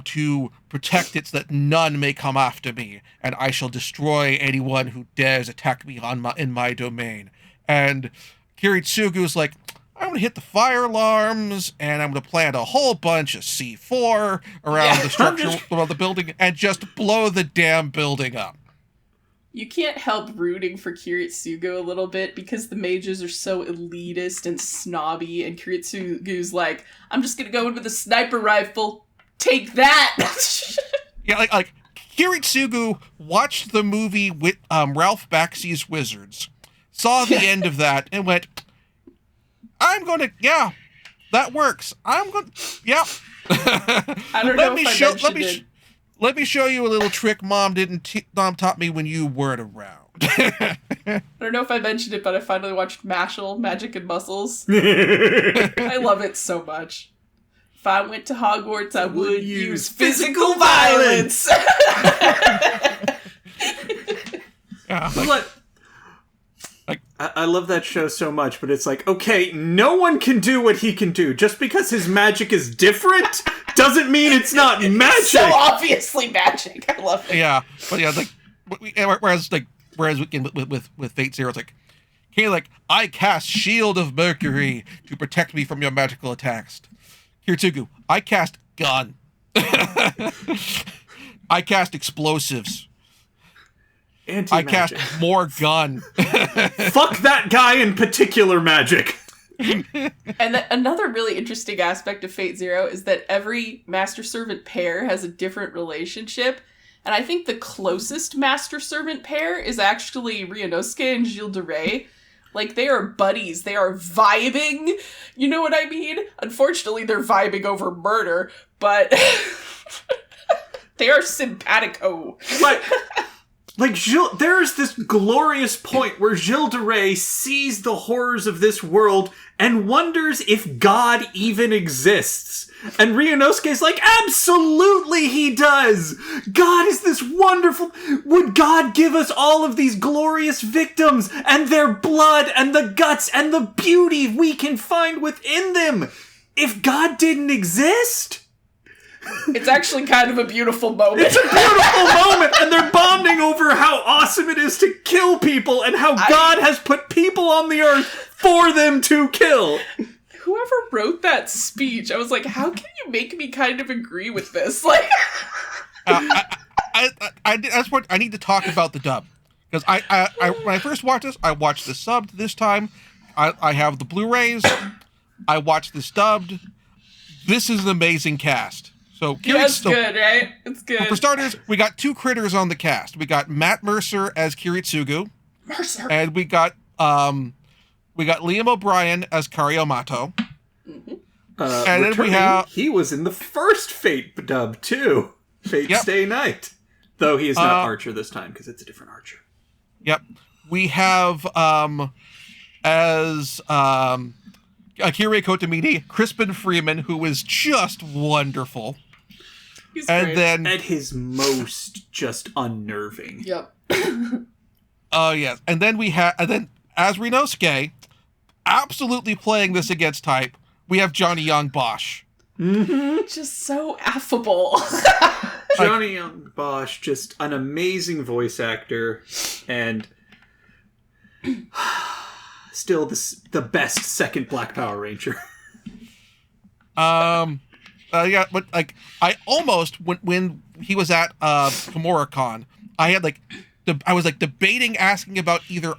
to protect it so that none may come after me, and I shall destroy anyone who dares attack me in my domain. And Kiritsugu's like, I'm going to hit the fire alarms, and I'm going to plant a whole bunch of C4 around the structure of the building and just blow the damn building up. You can't help rooting for Kiritsugu a little bit because the mages are so elitist and snobby, and Kiritsugu's like, I'm just going to go in with a sniper rifle. Take that! Yeah, like Kiritsugu watched the movie with Ralph Bakshi's Wizards, saw the end of that, and went, that works. I don't know let me show you a little trick Mom taught me when you weren't around. I don't know if I mentioned it, but I finally watched Mashal, Magic and Muscles. I love it so much. If I went to Hogwarts, I would use physical violence. Yeah, I love that show so much, but it's like, okay, no one can do what he can do. Just because his magic is different doesn't mean it's not magic. So obviously magic. I love it. Yeah, but yeah, whereas with Fate Zero, it's like, okay, like I cast Shield of Mercury to protect me from your magical attacks. Kiritsugu, I cast gun. I cast explosives. I cast more gun. Fuck that guy in particular magic. And another really interesting aspect of Fate Zero is that every master-servant pair has a different relationship. And I think the closest master-servant pair is actually Ryunosuke and Gilles de Rais. Like, they are buddies. They are vibing. You know what I mean? Unfortunately, they're vibing over murder, but they are simpatico. Like Gilles, there is this glorious point where Gilles de Rais sees the horrors of this world and wonders if God even exists. And Ryunosuke's like, absolutely he does! God is this wonderful... Would God give us all of these glorious victims and their blood and the guts and the beauty we can find within them if God didn't exist? It's actually kind of a beautiful moment. It's a beautiful moment, and they're bonding over how awesome it is to kill people and how God has put people on the earth for them to kill. Whoever wrote that speech, I was like, how can you make me kind of agree with this? Like, that's what I need to talk about the dub, because I when I first watched this, I watched the subbed this time. I have the Blu-rays. I watched this dubbed. This is an amazing cast. So it's good, right? It's good. For starters, we got two critters on the cast. We got Matt Mercer as Kiritsugu. And we got Liam O'Brien as Kariomato. Mm-hmm. And then we have... He was in the first Fate dub, too. Fate Stay Night. Though he is not Archer this time, because it's a different Archer. Yep. We have, as Akira Kotomini, Crispin Freeman, who is just wonderful. He's and great. then At his most just unnerving. Yep. Yes. And then as Rinosuke, absolutely playing this against type, we have Johnny Young Bosch. Mm-hmm. Just so affable. Johnny Young Bosch, just an amazing voice actor, and still the best second Black Power Ranger. Yeah, but like I almost when he was at KimuraCon, I was debating asking about either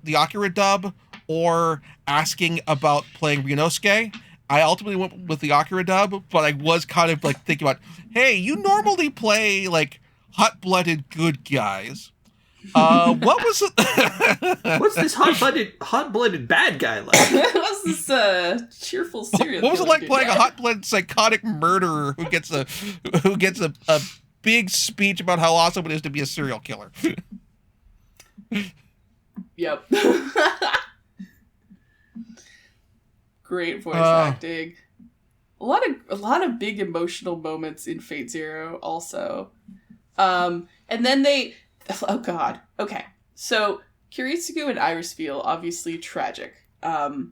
the Akira dub or asking about playing Rinosuke. I ultimately went with the Akira dub, but I was kind of like thinking about, hey, you normally play like hot-blooded good guys. What was it? What's this hot-blooded bad guy like? What's this cheerful serial What was it killer like dude? playing a hot-blooded psychotic murderer who gets a big speech about how awesome it is to be a serial killer? Yep. Great voice acting. A lot of big emotional moments in Fate Zero also. And then oh god. Okay. So Kiritsugu and Iris feel obviously tragic. And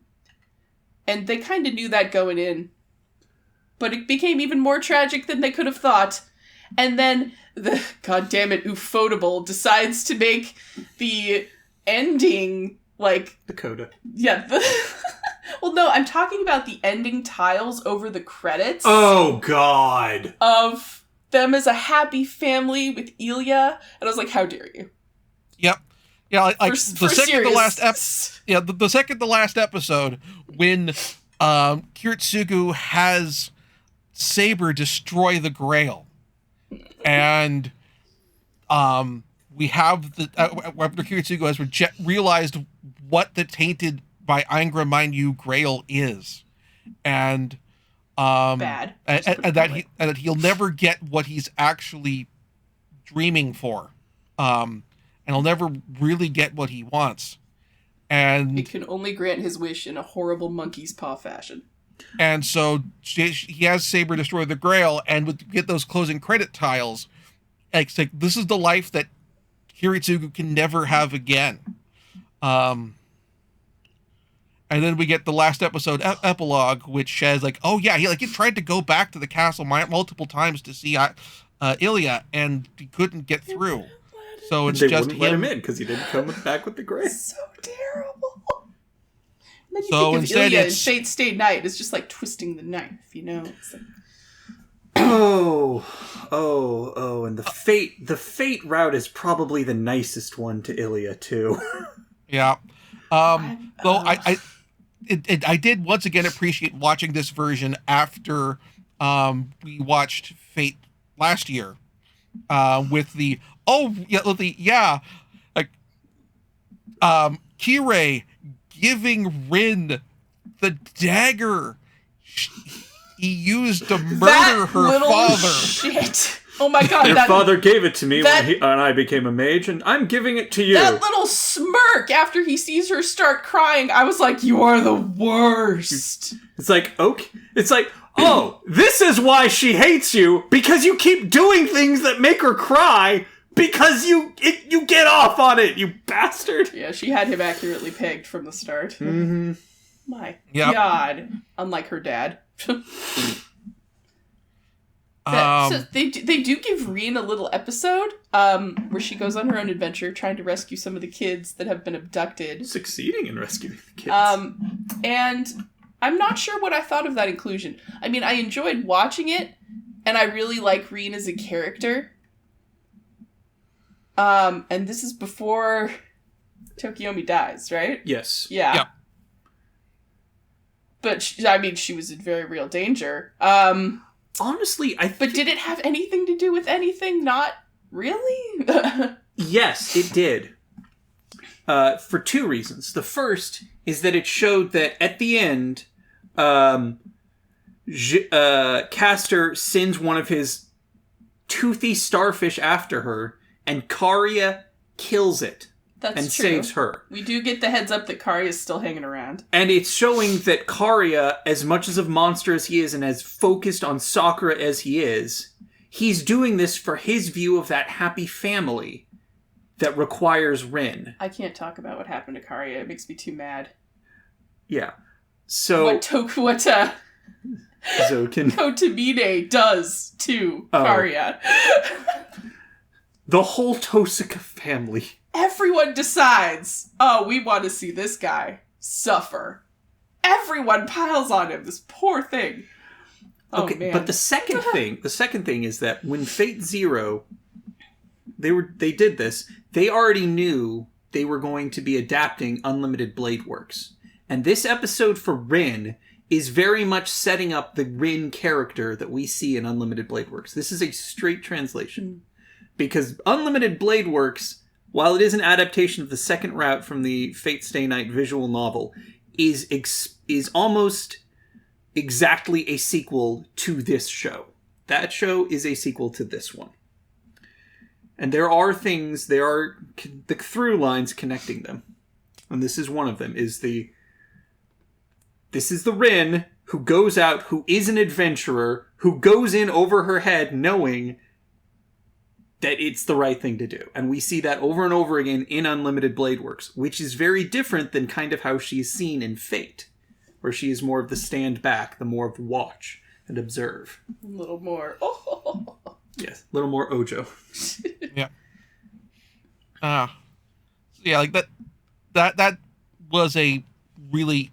they kind of knew that going in. But it became even more tragic than they could have thought. And then the goddammit Ufotable decides to make the ending like Dakota. yeah. Well, no, I'm talking about the ending tiles over the credits. Oh god. Of them as a happy family with Ilya, and I was like, "How dare you?" Yep. Yeah, like For the second to last the second to last episode when Kiritsugu has Saber destroy the Grail, and we have after Kiritsugu has realized what the tainted by Angra Mind You Grail is, and bad, and that he'll never get what he's actually dreaming for, and he'll never really get what he wants, and it can only grant his wish in a horrible monkey's paw fashion. And so he has Saber destroy the Grail, and would get those closing credit tiles. It's like this is the life that Kiritsugu can never have again. And then we get the last episode epilogue, which says like, oh yeah, he tried to go back to the castle multiple times to see Ilya, and he couldn't get through. So it's they just wouldn't let him in because he didn't come back with the Grail. So terrible. And then you So think of instead Ilya it's- in Fate Stay Night. It's just like twisting the knife, you know. It's like, And the fate route is probably the nicest one to Ilya too. Yeah. Though I did once again appreciate watching this version after we watched Fate last year with Kirei giving Rin the dagger he used to murder that her little father. Shit. Oh my god. Your father gave it to me that- when I became a mage, and I'm giving it to you. That little smirk after he sees her start crying, I was like, you are the worst. It's like, okay. It's like, oh, this is why she hates you, because you keep doing things that make her cry, because you get off on it, you bastard. Yeah, she had him accurately pegged from the start. Mm-hmm. My Yep. god. Unlike her dad. So they do give Reen a little episode where she goes on her own adventure trying to rescue some of the kids that have been abducted. Succeeding in rescuing the kids. And I'm not sure what I thought of that inclusion. I mean, I enjoyed watching it, and I really like Reen as a character. And this is before Tokiomi dies, right? Yes. Yeah. Yep. But she was in very real danger. Honestly, But did it have anything to do with anything? Not really? Yes, it did. For two reasons. The first is that it showed that at the end, Castor sends one of his toothy starfish after her, and Karya kills it. That's and true. saves her. We do get the heads up that Karya is still hanging around. And it's showing that Karya, as much as a monster as he is and as focused on Sakura as he is, he's doing this for his view of that happy family that requires Rin. I can't talk about what happened to Karya. It makes me too mad. Yeah. So... What Zoken... Kotamine does to Karya. The whole Tosaka family. Everyone decides, we want to see this guy suffer. Everyone piles on him, this poor thing. Oh, okay, man. But the second thing is that when Fate Zero, they did this, they already knew they were going to be adapting Unlimited Blade Works. And this episode for Rin is very much setting up the Rin character that we see in Unlimited Blade Works. This is a straight translation. Because Unlimited Blade Works, while it is an adaptation of the second route from the Fate Stay Night visual novel, is almost exactly a sequel to this show. That show is a sequel to this one. And there are the through lines connecting them. And this is one of them, this is the Rin who goes out, who is an adventurer, who goes in over her head knowing that it's the right thing to do. And we see that over and over again in Unlimited Blade Works, which is very different than kind of how she's seen in Fate, where she is more of the stand back, the more of watch and observe. A little more. Yes, a little more Ojo. Yeah. Yeah, like that was a really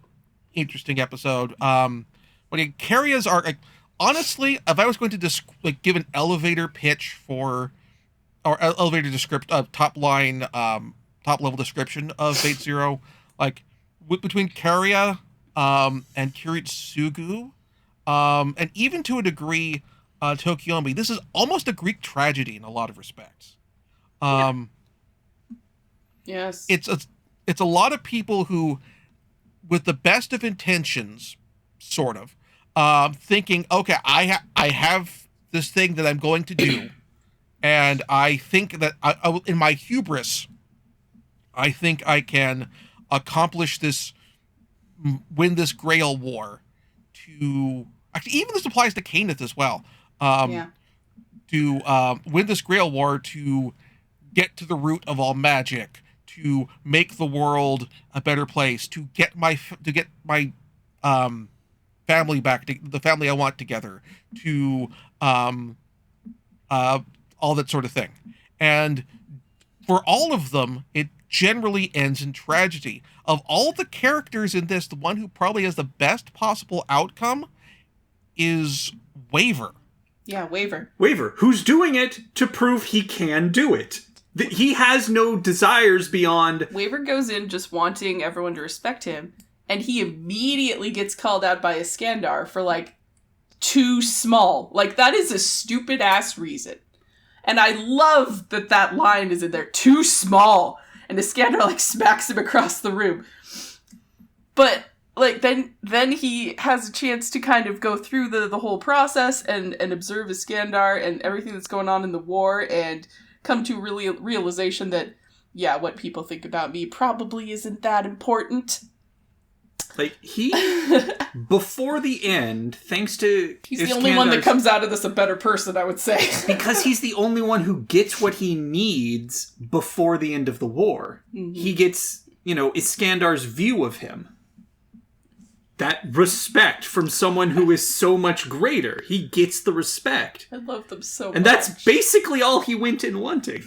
interesting episode. When Karya's arc, like, honestly, if I was going to give an elevator pitch for, or elevator top level description of Fate Zero, like between Karya and Kiritsugu, and even to a degree Tokiomi, this is almost a Greek tragedy in a lot of respects. Yes. It's a lot of people who, with the best of intentions, sort of, thinking, okay, I have this thing that I'm going to do, and I think that I in my hubris, I think I can accomplish this, win this Grail War. Actually, even this applies to Cainith as well. To win this Grail War, to get to the root of all magic, to make the world a better place, to get my family back, the family I want together, to all that sort of thing. And for all of them, it generally ends in tragedy. Of all the characters in this, the one who probably has the best possible outcome is Waver. Yeah, Waver. Waver, who's doing it to prove he can do it. He has no desires beyond... Waver goes in just wanting everyone to respect him, and he immediately gets called out by Iskandar for, like, too small. Like, that is a stupid-ass reason. And I love that line is in there, too small. And Iskandar, like, smacks him across the room. But, like, then he has a chance to kind of go through the whole process and observe Iskandar and everything that's going on in the war and come to a realization that, yeah, what people think about me probably isn't that important. Like, he, before the end, thanks to... He's the only one that comes out of this a better person, I would say. Because he's the only one who gets what he needs before the end of the war. Mm-hmm. He gets, Iskandar's view of him. That respect from someone who is so much greater. He gets the respect. I love them so much. And that's basically all he went in wanting.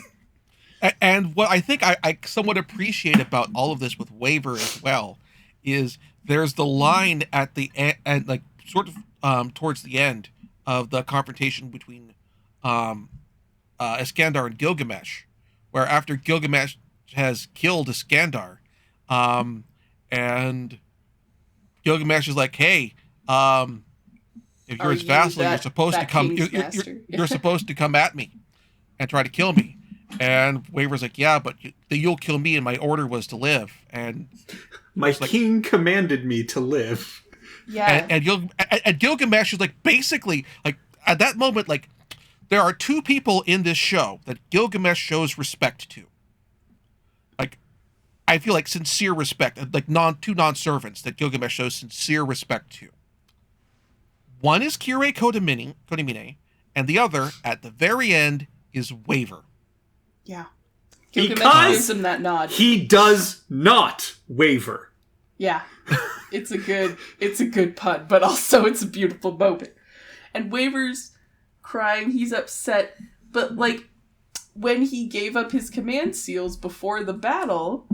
And what I think I somewhat appreciate about all of this with Waver as well is there's the line at the end, like sort of towards the end of the confrontation between Iskandar and Gilgamesh, where after Gilgamesh has killed Iskandar, and Gilgamesh is like, "Hey, if you're his vassal, you're supposed to come. You're supposed to come at me and try to kill me." And Waver's like, "Yeah, but you'll kill me, and my order was to live." And my king commanded me to live. Yeah. And Gilgamesh is like, basically, like, at that moment, like, there are two people in this show that Gilgamesh shows respect to. Like, I feel like sincere respect, like two non-servants that Gilgamesh shows sincere respect to. One is Kirei Kodamine, and the other, at the very end, is Waver. Yeah. Because Gilgamesh gives him that nod. He does not waver. Yeah. It's a good pun, but also it's a beautiful moment. And Waver's crying, he's upset, but like when he gave up his command seals before the battle,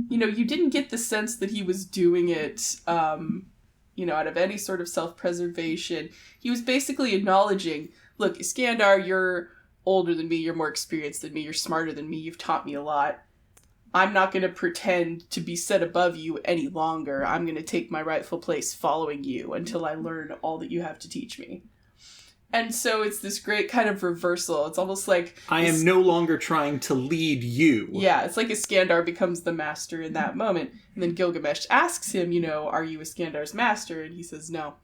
you didn't get the sense that he was doing it out of any sort of self-preservation. He was basically acknowledging, look, Iskandar, you're older than me, you're more experienced than me, you're smarter than me, you've taught me a lot. I'm not going to pretend to be set above you any longer. I'm going to take my rightful place following you until I learn all that you have to teach me. And so it's this great kind of reversal. It's almost like... I am no longer trying to lead you. Yeah, it's like Iskandar becomes the master in that moment. And then Gilgamesh asks him, are you Iskandar's master? And he says, no,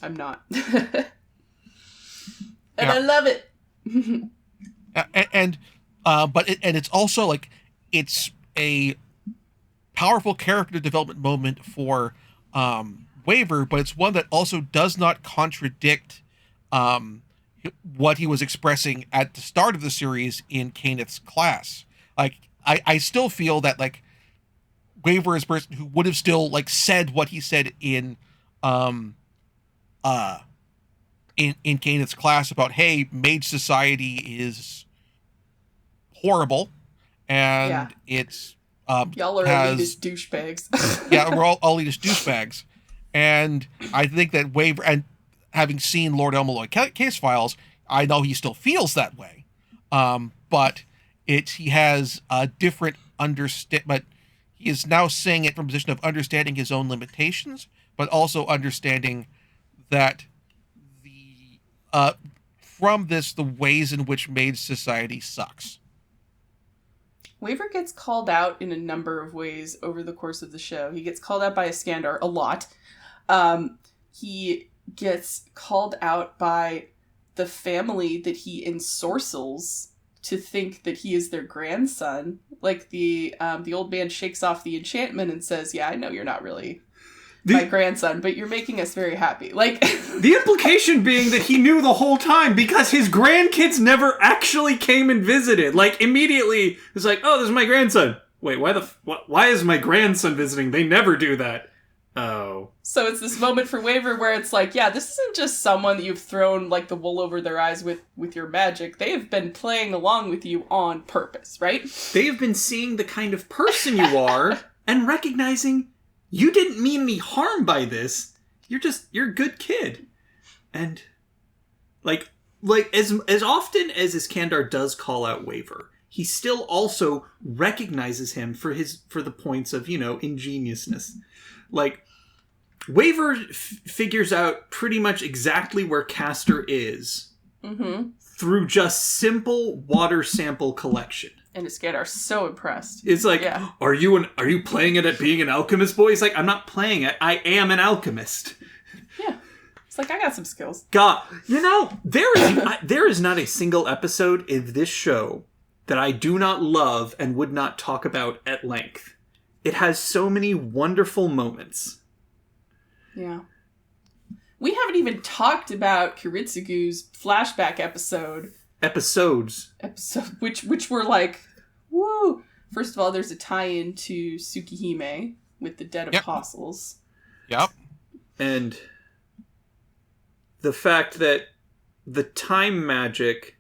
I'm not. And I love it. But it's also like, it's a powerful character development moment for Waver, but it's one that also does not contradict what he was expressing at the start of the series in Cainith's class. Like, I still feel that, like, Waver is a person who would have still, like, said what he said in Cainith's class about, hey, mage society is horrible, and it's y'all are elitist douchebags. Yeah, we're all elitist douchebags. And I think that Waver, and having seen Lord Elmaloy case files, I know he still feels that way. But he has a different but he is now saying it from a position of understanding his own limitations, but also understanding that from this, the ways in which mage society sucks. Waver gets called out in a number of ways over the course of the show. He gets called out by Iskandar a lot. He gets called out by the family that he ensorcels to think that he is their grandson. Like, the old man shakes off the enchantment and says, yeah, I know you're not really my grandson, but you're making us very happy. Like, the implication being that he knew the whole time because his grandkids never actually came and visited. Like, immediately it's like, oh, this is my grandson. Wait, why is my grandson visiting? They never do that. Oh. So it's this moment for Waver where it's like, yeah, this isn't just someone that you've thrown like the wool over their eyes with your magic. They have been playing along with you on purpose, right? They have been seeing the kind of person you are and recognizing you didn't mean any harm by this. You're a good kid. And like as often as Iskandar does call out Waver, he still also recognizes him for the points of, ingeniousness. Like, Waver figures out pretty much exactly where Castor is through just simple water sample collection. And Iskandar's so impressed. It's like, yeah. Are you playing it at being an alchemist, boy? He's like, I'm not playing it. I am an alchemist. Yeah. It's like, I got some skills. God, there is not a single episode of this show that I do not love and would not talk about at length. It has so many wonderful moments. Yeah. We haven't even talked about Kiritsugu's flashback episodes, which were like, woo! First of all, there's a tie-in to Tsukihime with the dead apostles. Yep. And the fact that the time magic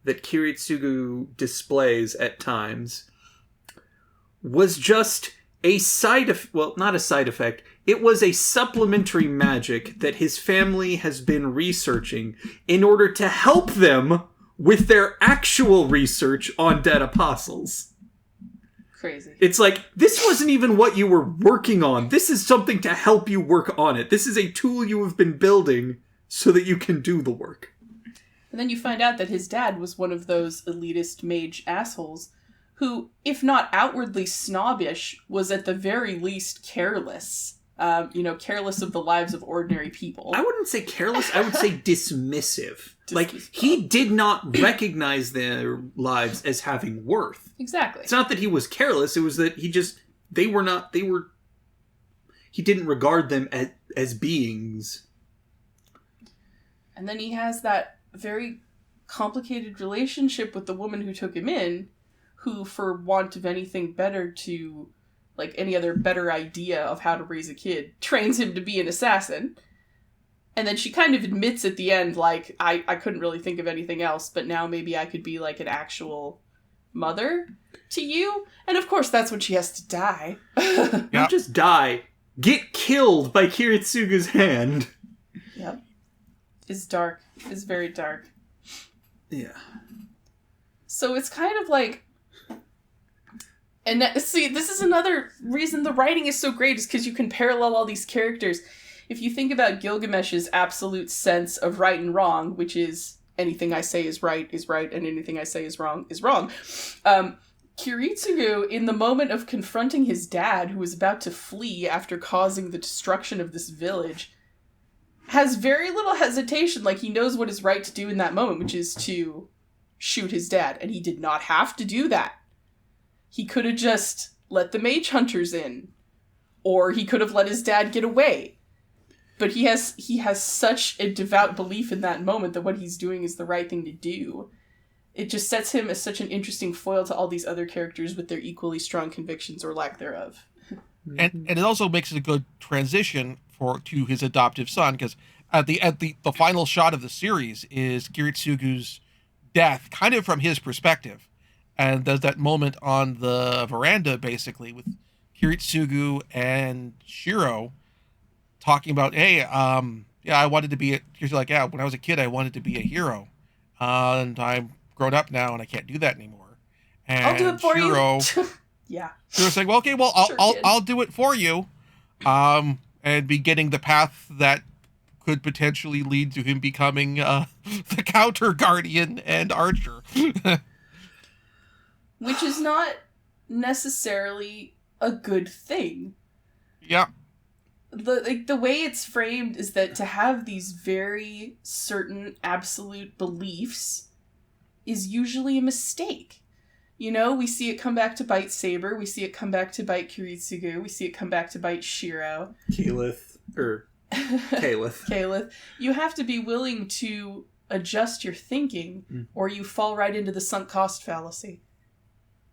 that Kiritsugu displays at times was just a not a side effect. It was a supplementary magic that his family has been researching in order to help them with their actual research on dead apostles. Crazy. It's like, this wasn't even what you were working on. This is something to help you work on it. This is a tool you have been building so that you can do the work. And then you find out that his dad was one of those elitist mage assholes who, if not outwardly snobbish, was at the very least careless. careless of the lives of ordinary people. I wouldn't say careless, I would say dismissive. Like, he did not recognize their lives as having worth. Exactly. It's not that he was careless, it was that he didn't regard them as beings. And then he has that very complicated relationship with the woman who took him in, who, for want of anything better to, like, any other better idea of how to raise a kid, trains him to be an assassin. And then she kind of admits at the end, like, I couldn't really think of anything else, but now maybe I could be, like, an actual mother to you. And of course, that's when she has to die. Yep. Not just die, get killed by Kiritsugu's hand. Yep. It's dark. It's very dark. Yeah. So it's kind of like... And see, this is another reason the writing is so great, is because you can parallel all these characters. If you think about Gilgamesh's absolute sense of right and wrong, which is anything I say is right, and anything I say is wrong, Kiritsugu, in the moment of confronting his dad, who was about to flee after causing the destruction of this village, has very little hesitation. Like, he knows what is right to do in that moment, which is to shoot his dad, and he did not have to do that. He could have just let the mage hunters in, or he could have let his dad get away. But he has such a devout belief in that moment that what he's doing is the right thing to do. It just sets him as such an interesting foil to all these other characters with their equally strong convictions or lack thereof. And it also makes it a good transition to his adoptive son, because at the final shot of the series is Kiritsugu's death, kind of from his perspective. And there's that moment on the veranda, basically, with Kiritsugu and Shiro talking about, hey, I wanted to be he's like, yeah, when I was a kid, I wanted to be a hero. And I'm grown up now, and I can't do that anymore. And I'll do it for Shiro, you. Yeah. Shiro's saying, well, okay, well, I'll do it for you. And beginning the path that could potentially lead to him becoming the counter guardian and archer. Which is not necessarily a good thing. Yeah. The way it's framed is that to have these very certain absolute beliefs is usually a mistake. You know, we see it come back to bite Saber, we see it come back to bite Kiritsugu, we see it come back to bite Shiro. Kalith. Kalith. You have to be willing to adjust your thinking, or you fall right into the sunk cost fallacy.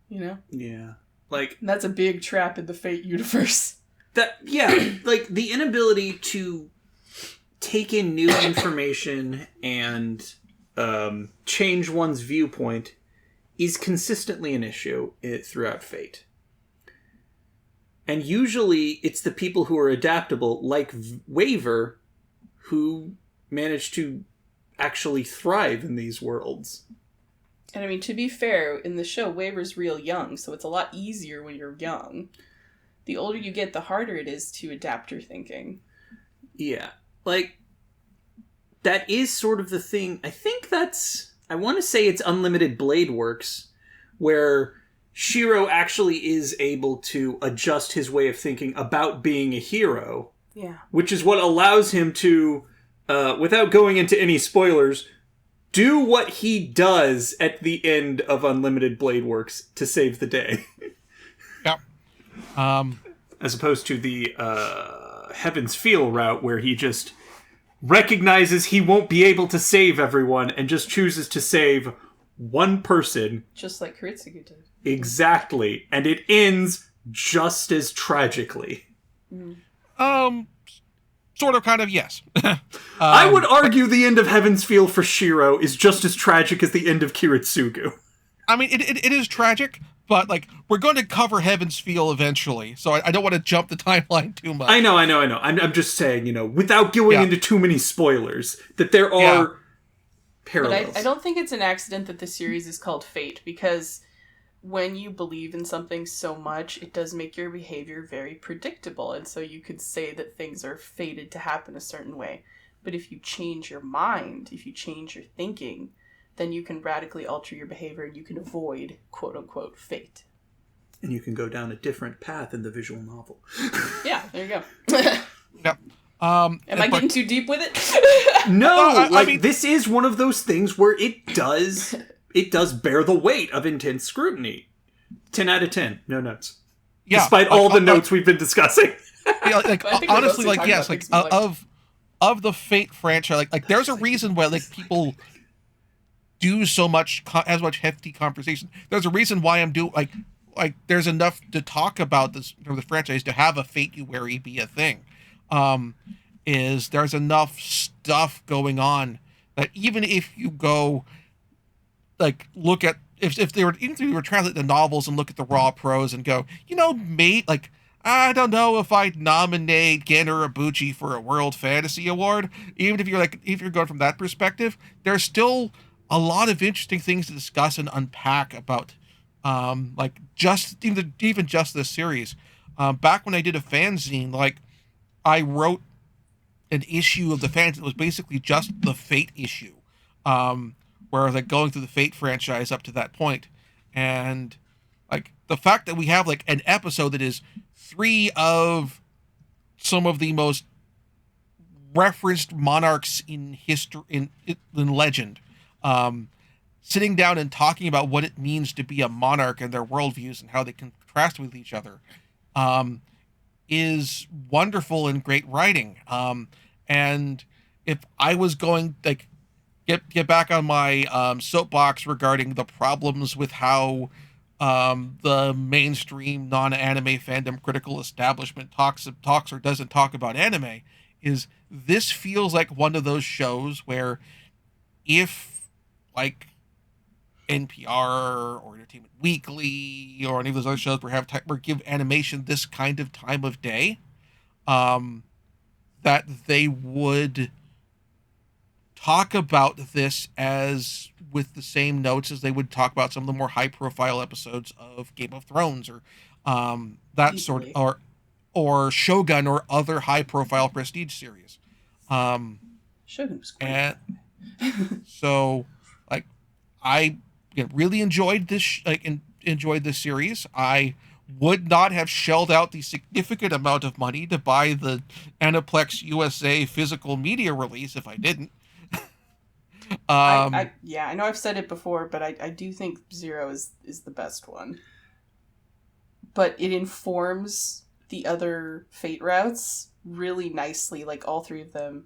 You know? Yeah. Like, and that's a big trap in the Fate universe. Like, the inability to take in new information and change one's viewpoint is consistently an issue throughout Fate. And usually it's the people who are adaptable, like Waver, who manage to actually thrive in these worlds. And I mean, to be fair, in the show, Waver's real young, so it's a lot easier when you're young. The older you get, the harder it is to adapt your thinking. Yeah. Like, that is sort of the thing. I want to say it's Unlimited Blade Works, where Shiro actually is able to adjust his way of thinking about being a hero. Yeah. Which is what allows him to, without going into any spoilers, do what he does at the end of Unlimited Blade Works to save the day. Yep. As opposed to the Heaven's Feel route, where he just recognizes he won't be able to save everyone and just chooses to save one person. Just like Kiritsugu did. Exactly. And it ends just as tragically. Sort of, kind of, yes. I would argue the end of Heaven's Feel for Shiro is just as tragic as the end of Kiritsugu. I mean, it is tragic, but, like, we're going to cover Heaven's Feel eventually, so I don't want to jump the timeline too much. I know. I'm just saying, without going into too many spoilers, that there are parallels. But I don't think it's an accident that the series is called Fate, because when you believe in something so much, it does make your behavior very predictable, and so you could say that things are fated to happen a certain way. But if you change your mind, if you change your thinking, then you can radically alter your behavior and you can avoid, quote-unquote, fate. And you can go down a different path in the visual novel. Yeah, there you go. Yep. Am I getting too deep with it? No, I mean, this is one of those things where it does bear the weight of intense scrutiny. 10 out of 10, no notes. yeah, Despite all the notes we've been discussing. Yeah, like I think we're honestly, mostly like talking yes, about like things we liked. of the Fate franchise, like there's a reason why like people do so much as much hefty conversation. There's a reason why I'm doing like there's enough to talk about this from the franchise to have a Fate-uary be a thing. Is there's enough stuff going on that even if you go like look at if they were even if you were translate the novels and look at the raw prose and go, mate, like I don't know if I'd nominate Gen Urobuchi for a World Fantasy Award. Even if you're going from that perspective, there's still a lot of interesting things to discuss and unpack about, like just even just this series. Back when I did a fanzine, like I wrote an issue of the fanzine that was basically just the Fate issue, where I was like going through the Fate franchise up to that point, and like the fact that we have like an episode that is 3 of some of the most referenced monarchs in history in legend, sitting down and talking about what it means to be a monarch and their worldviews and how they contrast with each other, is wonderful and great writing. And if I was going like get back on my soapbox regarding the problems with how the mainstream non-anime fandom critical establishment talks or doesn't talk about anime, is this feels like one of those shows where if like NPR or Entertainment Weekly or any of those other shows where give animation this kind of time of day, that they would talk about this as with the same notes as they would talk about some of the more high profile episodes of Game of Thrones or that sort or Shogun or other high profile prestige series. Shogun was great. And so like I really enjoyed this enjoyed this series. I would not have shelled out the significant amount of money to buy the Aniplex USA physical media release if I didn't. I know I've said it before, but I do think Zero is the best one. But it informs the other Fate routes really nicely, like all 3 of them.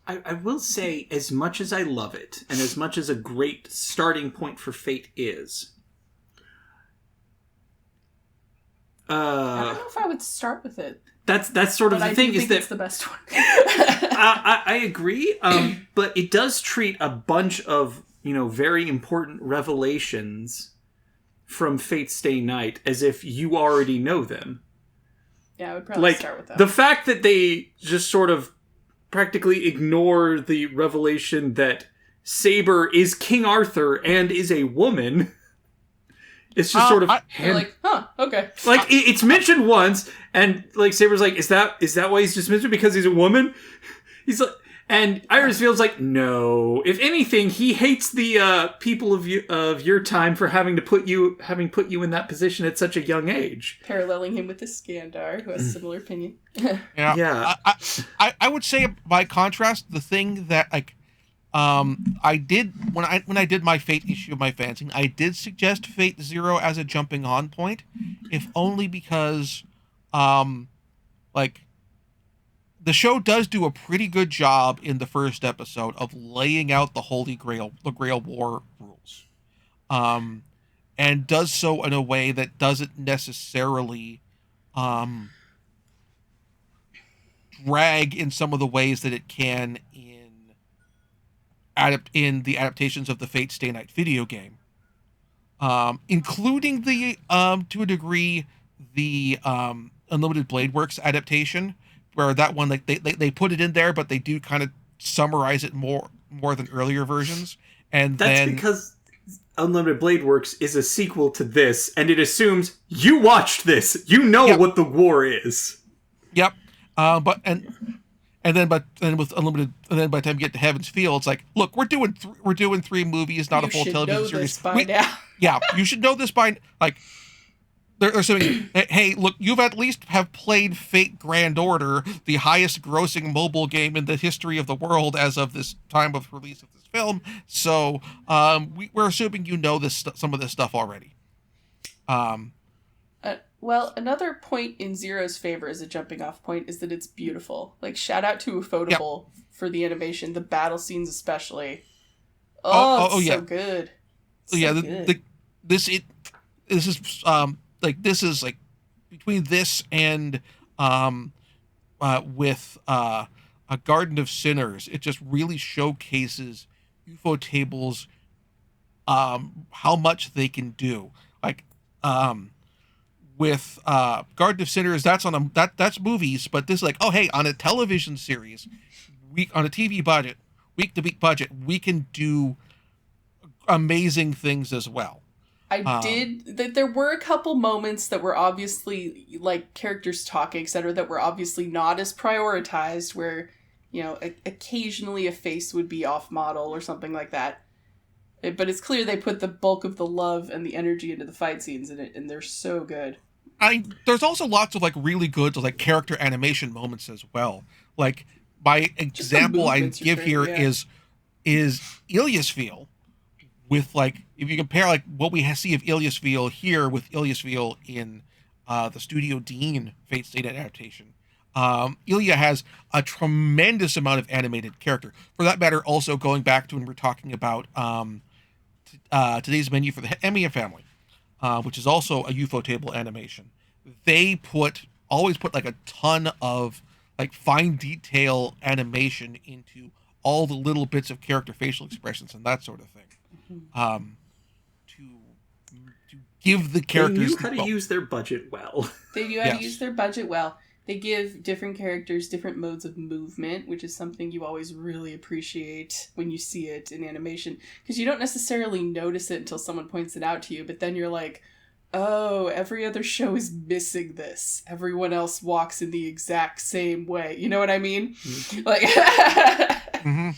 I will say, as much as I love it, and as much as a great starting point for Fate is, I don't know if I would start with it. That's sort of the thing, is that it's the best one. I agree, but it does treat a bunch of very important revelations from Fate Stay Night as if you already know them. Yeah, I would probably start with that. The fact that they just sort of practically ignore the revelation that Saber is King Arthur and is a woman. It's just sort of you're like, huh, okay. Like it's mentioned once, and like Saber's like, is that why he's just mentioned because he's a woman? He's like, and Iris feels like, no. If anything, he hates the people of your time for having put you in that position at such a young age. Paralleling him with the Skandar, who has a similar opinion. Yeah. I would say by contrast, the thing that like I did when I did my Fate issue of my fanzine, I did suggest Fate Zero as a jumping on point, if only because like the show does do a pretty good job in the first episode of laying out the the Grail War rules, and does so in a way that doesn't necessarily drag in some of the ways that it can in the adaptations of the Fate Stay Night video game, including the to a degree the Unlimited Blade Works adaptation, where that one like they put it in there, but they do kind of summarize it more than earlier versions, and that's because Unlimited Blade Works is a sequel to this, and it assumes you watched this, what the war is. Yep, but then with Unlimited, and then by the time you get to Heaven's Feel, it's like, look, we're doing 3 movies, not a full television series. By now. Yeah, you should know this by like. they're saying, hey, look, you've at least have played Fate Grand Order, the highest grossing mobile game in the history of the world as of this time of release of this film. So we're assuming you know some of this stuff already. Well, another point in Zero's favor as a jumping off point is that it's beautiful. Like, shout out to Ufotable for the animation, the battle scenes especially. It's so good. It's so good. This is like between this and with a Garden of Sinners, it just really showcases Ufotable's how much they can do. Like with Garden of Sinners, that's movies, but this is like, oh hey, on a television series, on a TV budget, week to week budget, we can do amazing things as well. There were a couple moments that were obviously like characters talking, etc., that were obviously not as prioritized, where, you know, occasionally a face would be off model or something like that. But it's clear they put the bulk of the love and the energy into the fight scenes in it, and they're so good. There's also lots of like really good like character animation moments as well. Like my example I give here is Iliasville, with like, if you compare like what we see of Iliasville here with Iliasville in the Studio Dean Fate State adaptation. Ilya has a tremendous amount of animated character. For that matter, also going back to when we're talking about today's menu for the Emiya family, which is also a Ufotable animation. They always put like a ton of like fine detail animation into all the little bits of character facial expressions and that sort of thing. To give the characters... They knew how to use their budget well. They knew how to use their budget well. They give different characters different modes of movement, which is something you always really appreciate when you see it in animation. Because you don't necessarily notice it until someone points it out to you, but then you're like, oh, every other show is missing this. Everyone else walks in the exact same way. You know what I mean? Mm-hmm. Like... mm-hmm.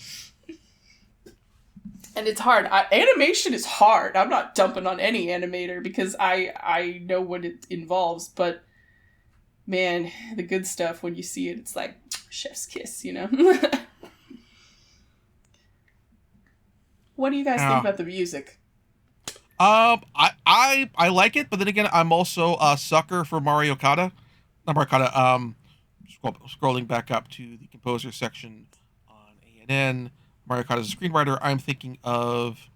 And it's hard. Animation is hard. I'm not dumping on any animator because I know what it involves, but man, the good stuff, when you see it, it's like chef's kiss, you know? What do you guys think about the music? I like it, but then again, I'm also a sucker for Mario Kata. Not Mario Kata, scrolling back up to the composer section on ANN. Mario Kata as a screenwriter, I'm thinking of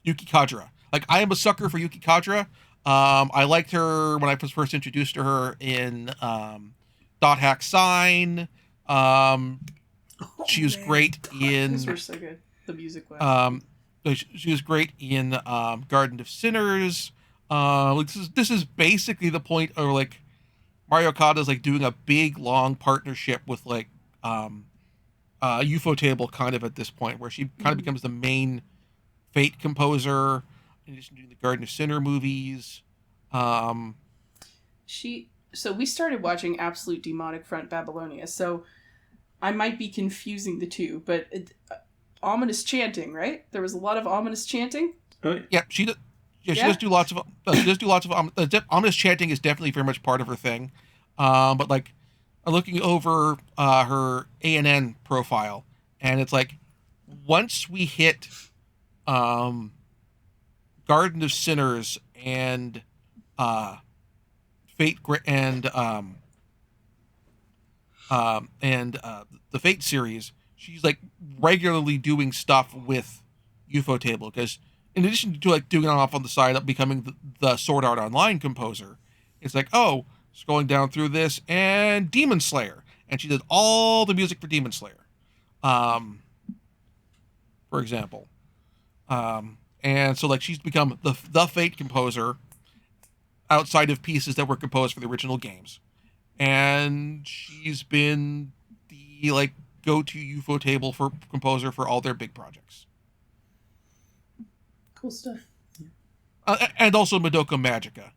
Yuki Kajira. Like, I am a sucker for Yuki Kajira. I liked her when I was first introduced to her in Dot Hack Sign. She was great in... Those were so good. The music was. She was great in Garden of Sinners. This is basically the point of, like, Mario Kata is, like, doing a big, long partnership with, like, Ufotable kind of at this point, where she kind of becomes the main Fate composer in addition to doing the Garden of Sinner movies. So we started watching Absolute Demonic Front Babylonia, so I might be confusing the two, but ominous chanting, right? There was a lot of ominous chanting. Yeah, she does. Yeah, she does do lots of. She does do lots of ominous chanting is definitely very much part of her thing, but like. Looking over her ANN profile, and it's like, once we hit Garden of Sinners and Fate and the Fate series, she's like regularly doing stuff with Ufotable, because in addition to like doing it off on the side of becoming the Sword Art Online composer, it's like, oh, scrolling down through this, and Demon Slayer, and she did all the music for Demon Slayer, for example, and so like she's become the Fate composer outside of pieces that were composed for the original games, and she's been the like go-to Ufotable for composer for all their big projects. Cool stuff. And also Madoka Magica.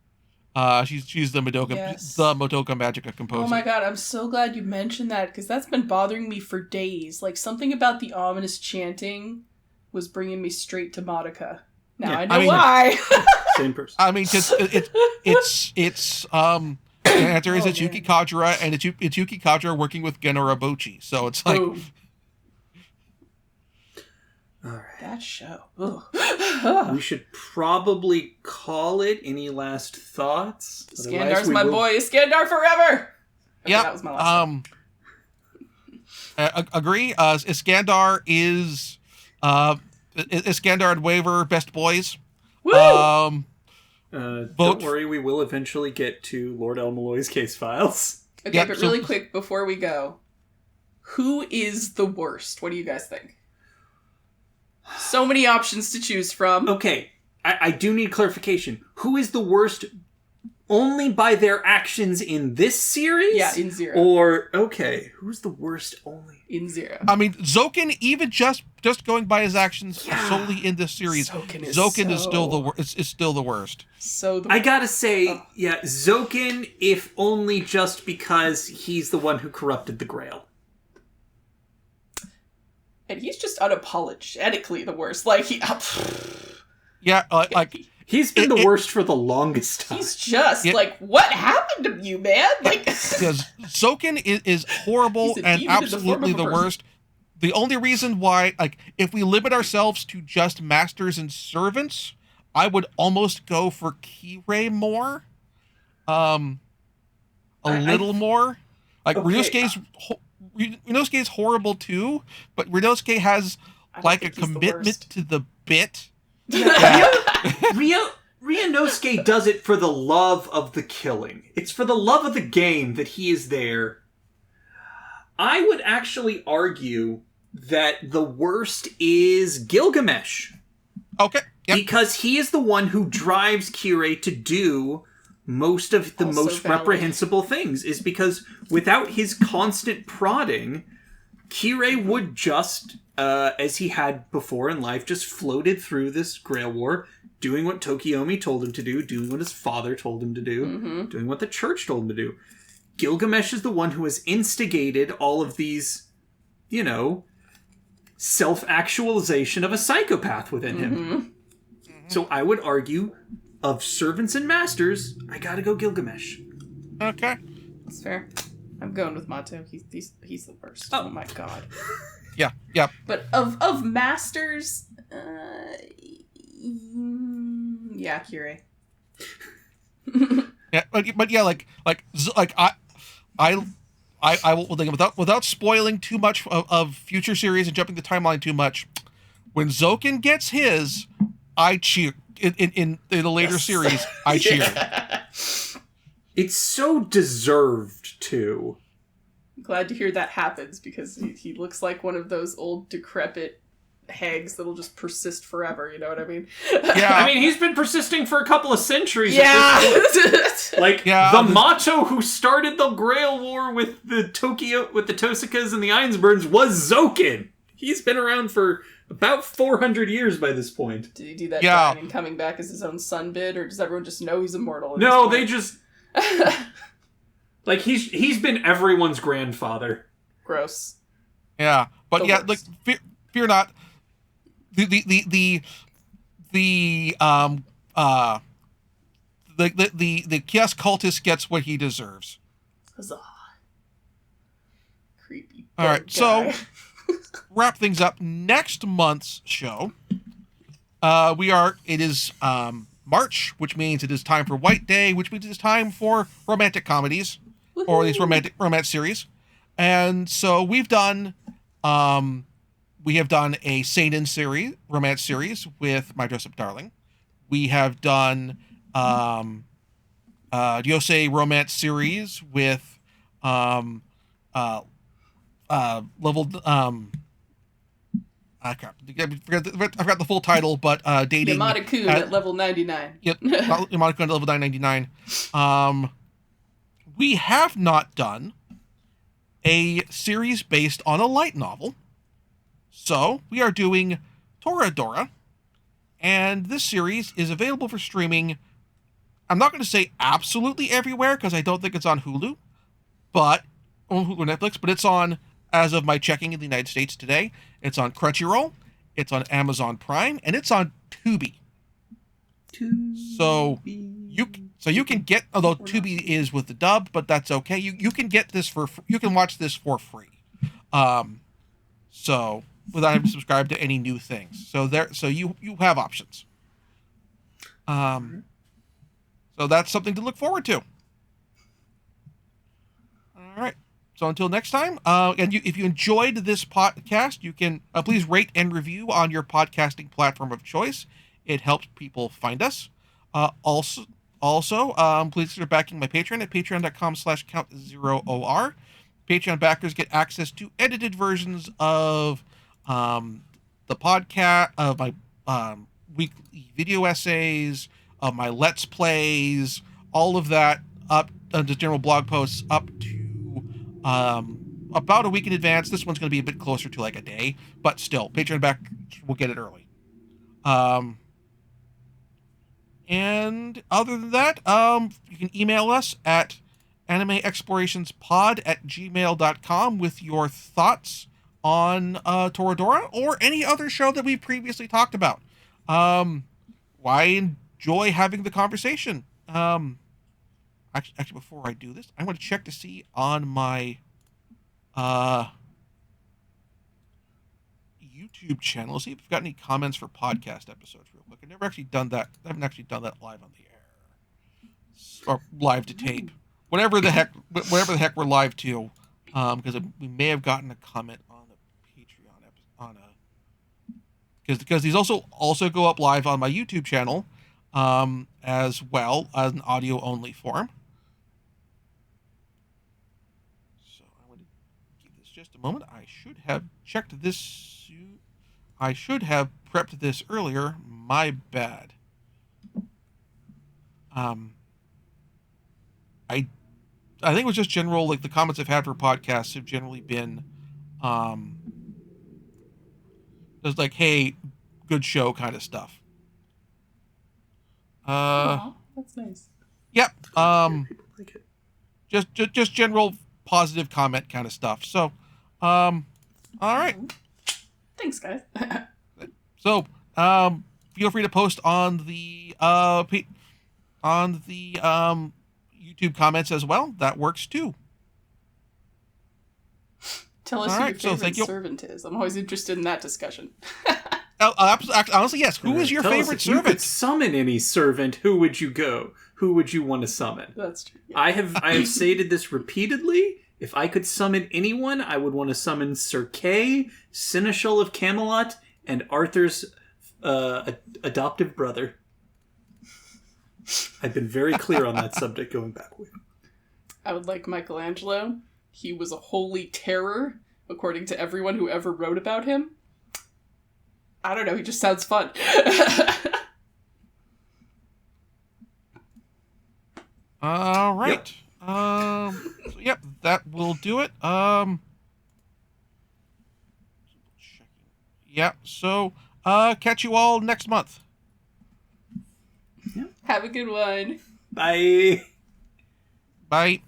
She's the Madoka Magica composer. Oh my god, I'm so glad you mentioned that, because that's been bothering me for days. Like, something about the ominous chanting was bringing me straight to Madoka. Now Yeah, I know I mean- why. Same person. I mean, just it's the answer is Oh, it's Yuki man. Kajira, and it's Yuki Kajira working with Genora Bochi. So it's like, Boom. All right. That show. Ugh. We should probably call it. Any last thoughts? Otherwise, Skandar's we my will- boy. Skandar forever. Okay, yeah, that was my last one. agree. Iskandar is Iskandar and Waver best boys. Woo! Um, Don't vote- worry, we will eventually get to Lord El Malloy's case files. Okay, yeah, but so- really quick before we go, who is the worst? What do you guys think? So many options to choose from. Okay, I do need clarification. Who is the worst only by their actions in this series? Yeah, in Zero. Or, okay, who's the worst only? In Zero. I mean, Zoken, even just going by his actions Yeah. solely in this series, Zoken is is still so- is still the worst. So the I gotta say, Oh. yeah, Zoken, if only just because he's the one who corrupted the Grail. and he's just unapologetically the worst. Like he, Yeah, like He's been It- the it- worst for the longest time. he's just Yeah. like, what happened to you, man? Like, because Zoken is horrible He's a and demon in the form absolutely of a the person. worst. The only reason why, like, if we limit ourselves to just masters and servants, I would almost go for Kirei more. A little more. Like, Okay. Ryunosuke is horrible too, but Ryunosuke has I don't like a think he's the commitment worst. to the bit. Ryunosuke does it for the love of the killing. It's for the love of the game that he is there. I would actually argue that the worst is Gilgamesh. Okay. Yep. Because he is the one who drives Kirei to do most of the Also most valid. reprehensible things, is because without his constant prodding, Kirei would just, as he had before in life, just floated through this Grail War, doing what Tokiomi told him to do, doing what his father told him to do, Mm-hmm. doing what the church told him to do. Gilgamesh is the one who has instigated all of these, self-actualization of a psychopath within him. Mm-hmm. So I would argue, of servants and masters, I gotta go Gilgamesh. Okay. That's fair. I'm going with Mato. He's the worst. Oh. Oh my god. Yeah. Yeah. But of masters, yeah, Kirei. Yeah, but yeah, like I will think without spoiling too much of future series and jumping the timeline too much. When Zoken gets his, I cheer in the later Yes. series. I cheer. It's so deserved, too. I'm glad to hear that happens because he looks like one of those old decrepit hags that'll just persist forever. You know what I mean? Yeah. I mean, he's been persisting for a couple of centuries. Yeah. Like, Yeah, the the- Macho who started the Grail War with the Tosakas and the Ainsburns was Zoken. He's been around for about 400 years by this point. Did he do that Yeah. dying and coming back as his own son bid, or does everyone just know he's immortal? at No, this they point? just... Like, he's been everyone's grandfather. Gross. Yeah, but The yeah, like worst. fear not. The Kios cultist gets what he deserves. Huzzah. Creepy. All right, dead so guy. wrap things up. Next month's show, it is March, which means it is time for White Day, which means it is time for romantic comedies, or at least romance series. And so we have done a seinen series, romance series with My Dress Up Darling. We have done Yosei romance series with level I forgot the full title, but dating Yamada-kun at level 99. Yep, Yamada-kun at level 999. We have not done a series based on a light novel, so we are doing Toradora, and this series is available for streaming. I'm not going to say absolutely everywhere because I don't think it's on Hulu, but on Hulu or Netflix. But it's on, as of my checking in the United States today, it's on Crunchyroll, it's on Amazon Prime, and it's on Tubi. So you can get, although Tubi is with the dub, but that's okay. You can get this you can watch this for free. So without having to subscribe to any new things. So you have options. So that's something to look forward to. All right. So until next time, and if you enjoyed this podcast, you can please rate and review on your podcasting platform of choice. It helps people find us. Also, please consider backing my Patreon at patreon.com/count0or. Patreon backers get access to edited versions of the podcast, of my weekly video essays, of my Let's Plays, all of that up just general blog posts up to about a week in advance. This one's going to be a bit closer to like a day, but still, Patreon back will get it early. And other than that, you can email us at animeexplorationspod@gmail.com with your thoughts on Toradora or any other show that we've previously talked about. I enjoy having the conversation. Actually, before I do this, I'm going to check to see on my YouTube channel, see if we've got any comments for podcast episodes real quick. I've never actually done that. I haven't actually done that live on the air. Or live to tape. Whatever the heck we're live to. Because we may have gotten a comment on the Patreon episode, because these also go up live on my YouTube channel, as well as an audio only form. So I'm going to give this just a moment. I should have checked this. I should have prepped this earlier. My bad. I think it was just general, like the comments I've had for podcasts have generally been, just like, hey, good show kind of stuff. That's nice. Yep. Just general positive comment kind of stuff. So, all right. Thanks, guys. So, feel free to post on the YouTube comments as well. That works too. Tell us who your favorite servant is. I'm always interested in that discussion. Honestly, yes. Who is your favorite servant? If you could summon any servant, who would you go? Who would you want to summon? That's true. Yeah. I have stated this repeatedly. If I could summon anyone, I would want to summon Sir Kay, Seneschal of Camelot, and Arthur's adoptive brother. I've been very clear on that subject going backward. I would like Michelangelo. He was a holy terror, according to everyone who ever wrote about him. I don't know, he just sounds fun. All right. Yep, that will do it. Yep, so, catch you all next month. Have a good one. Bye. Bye.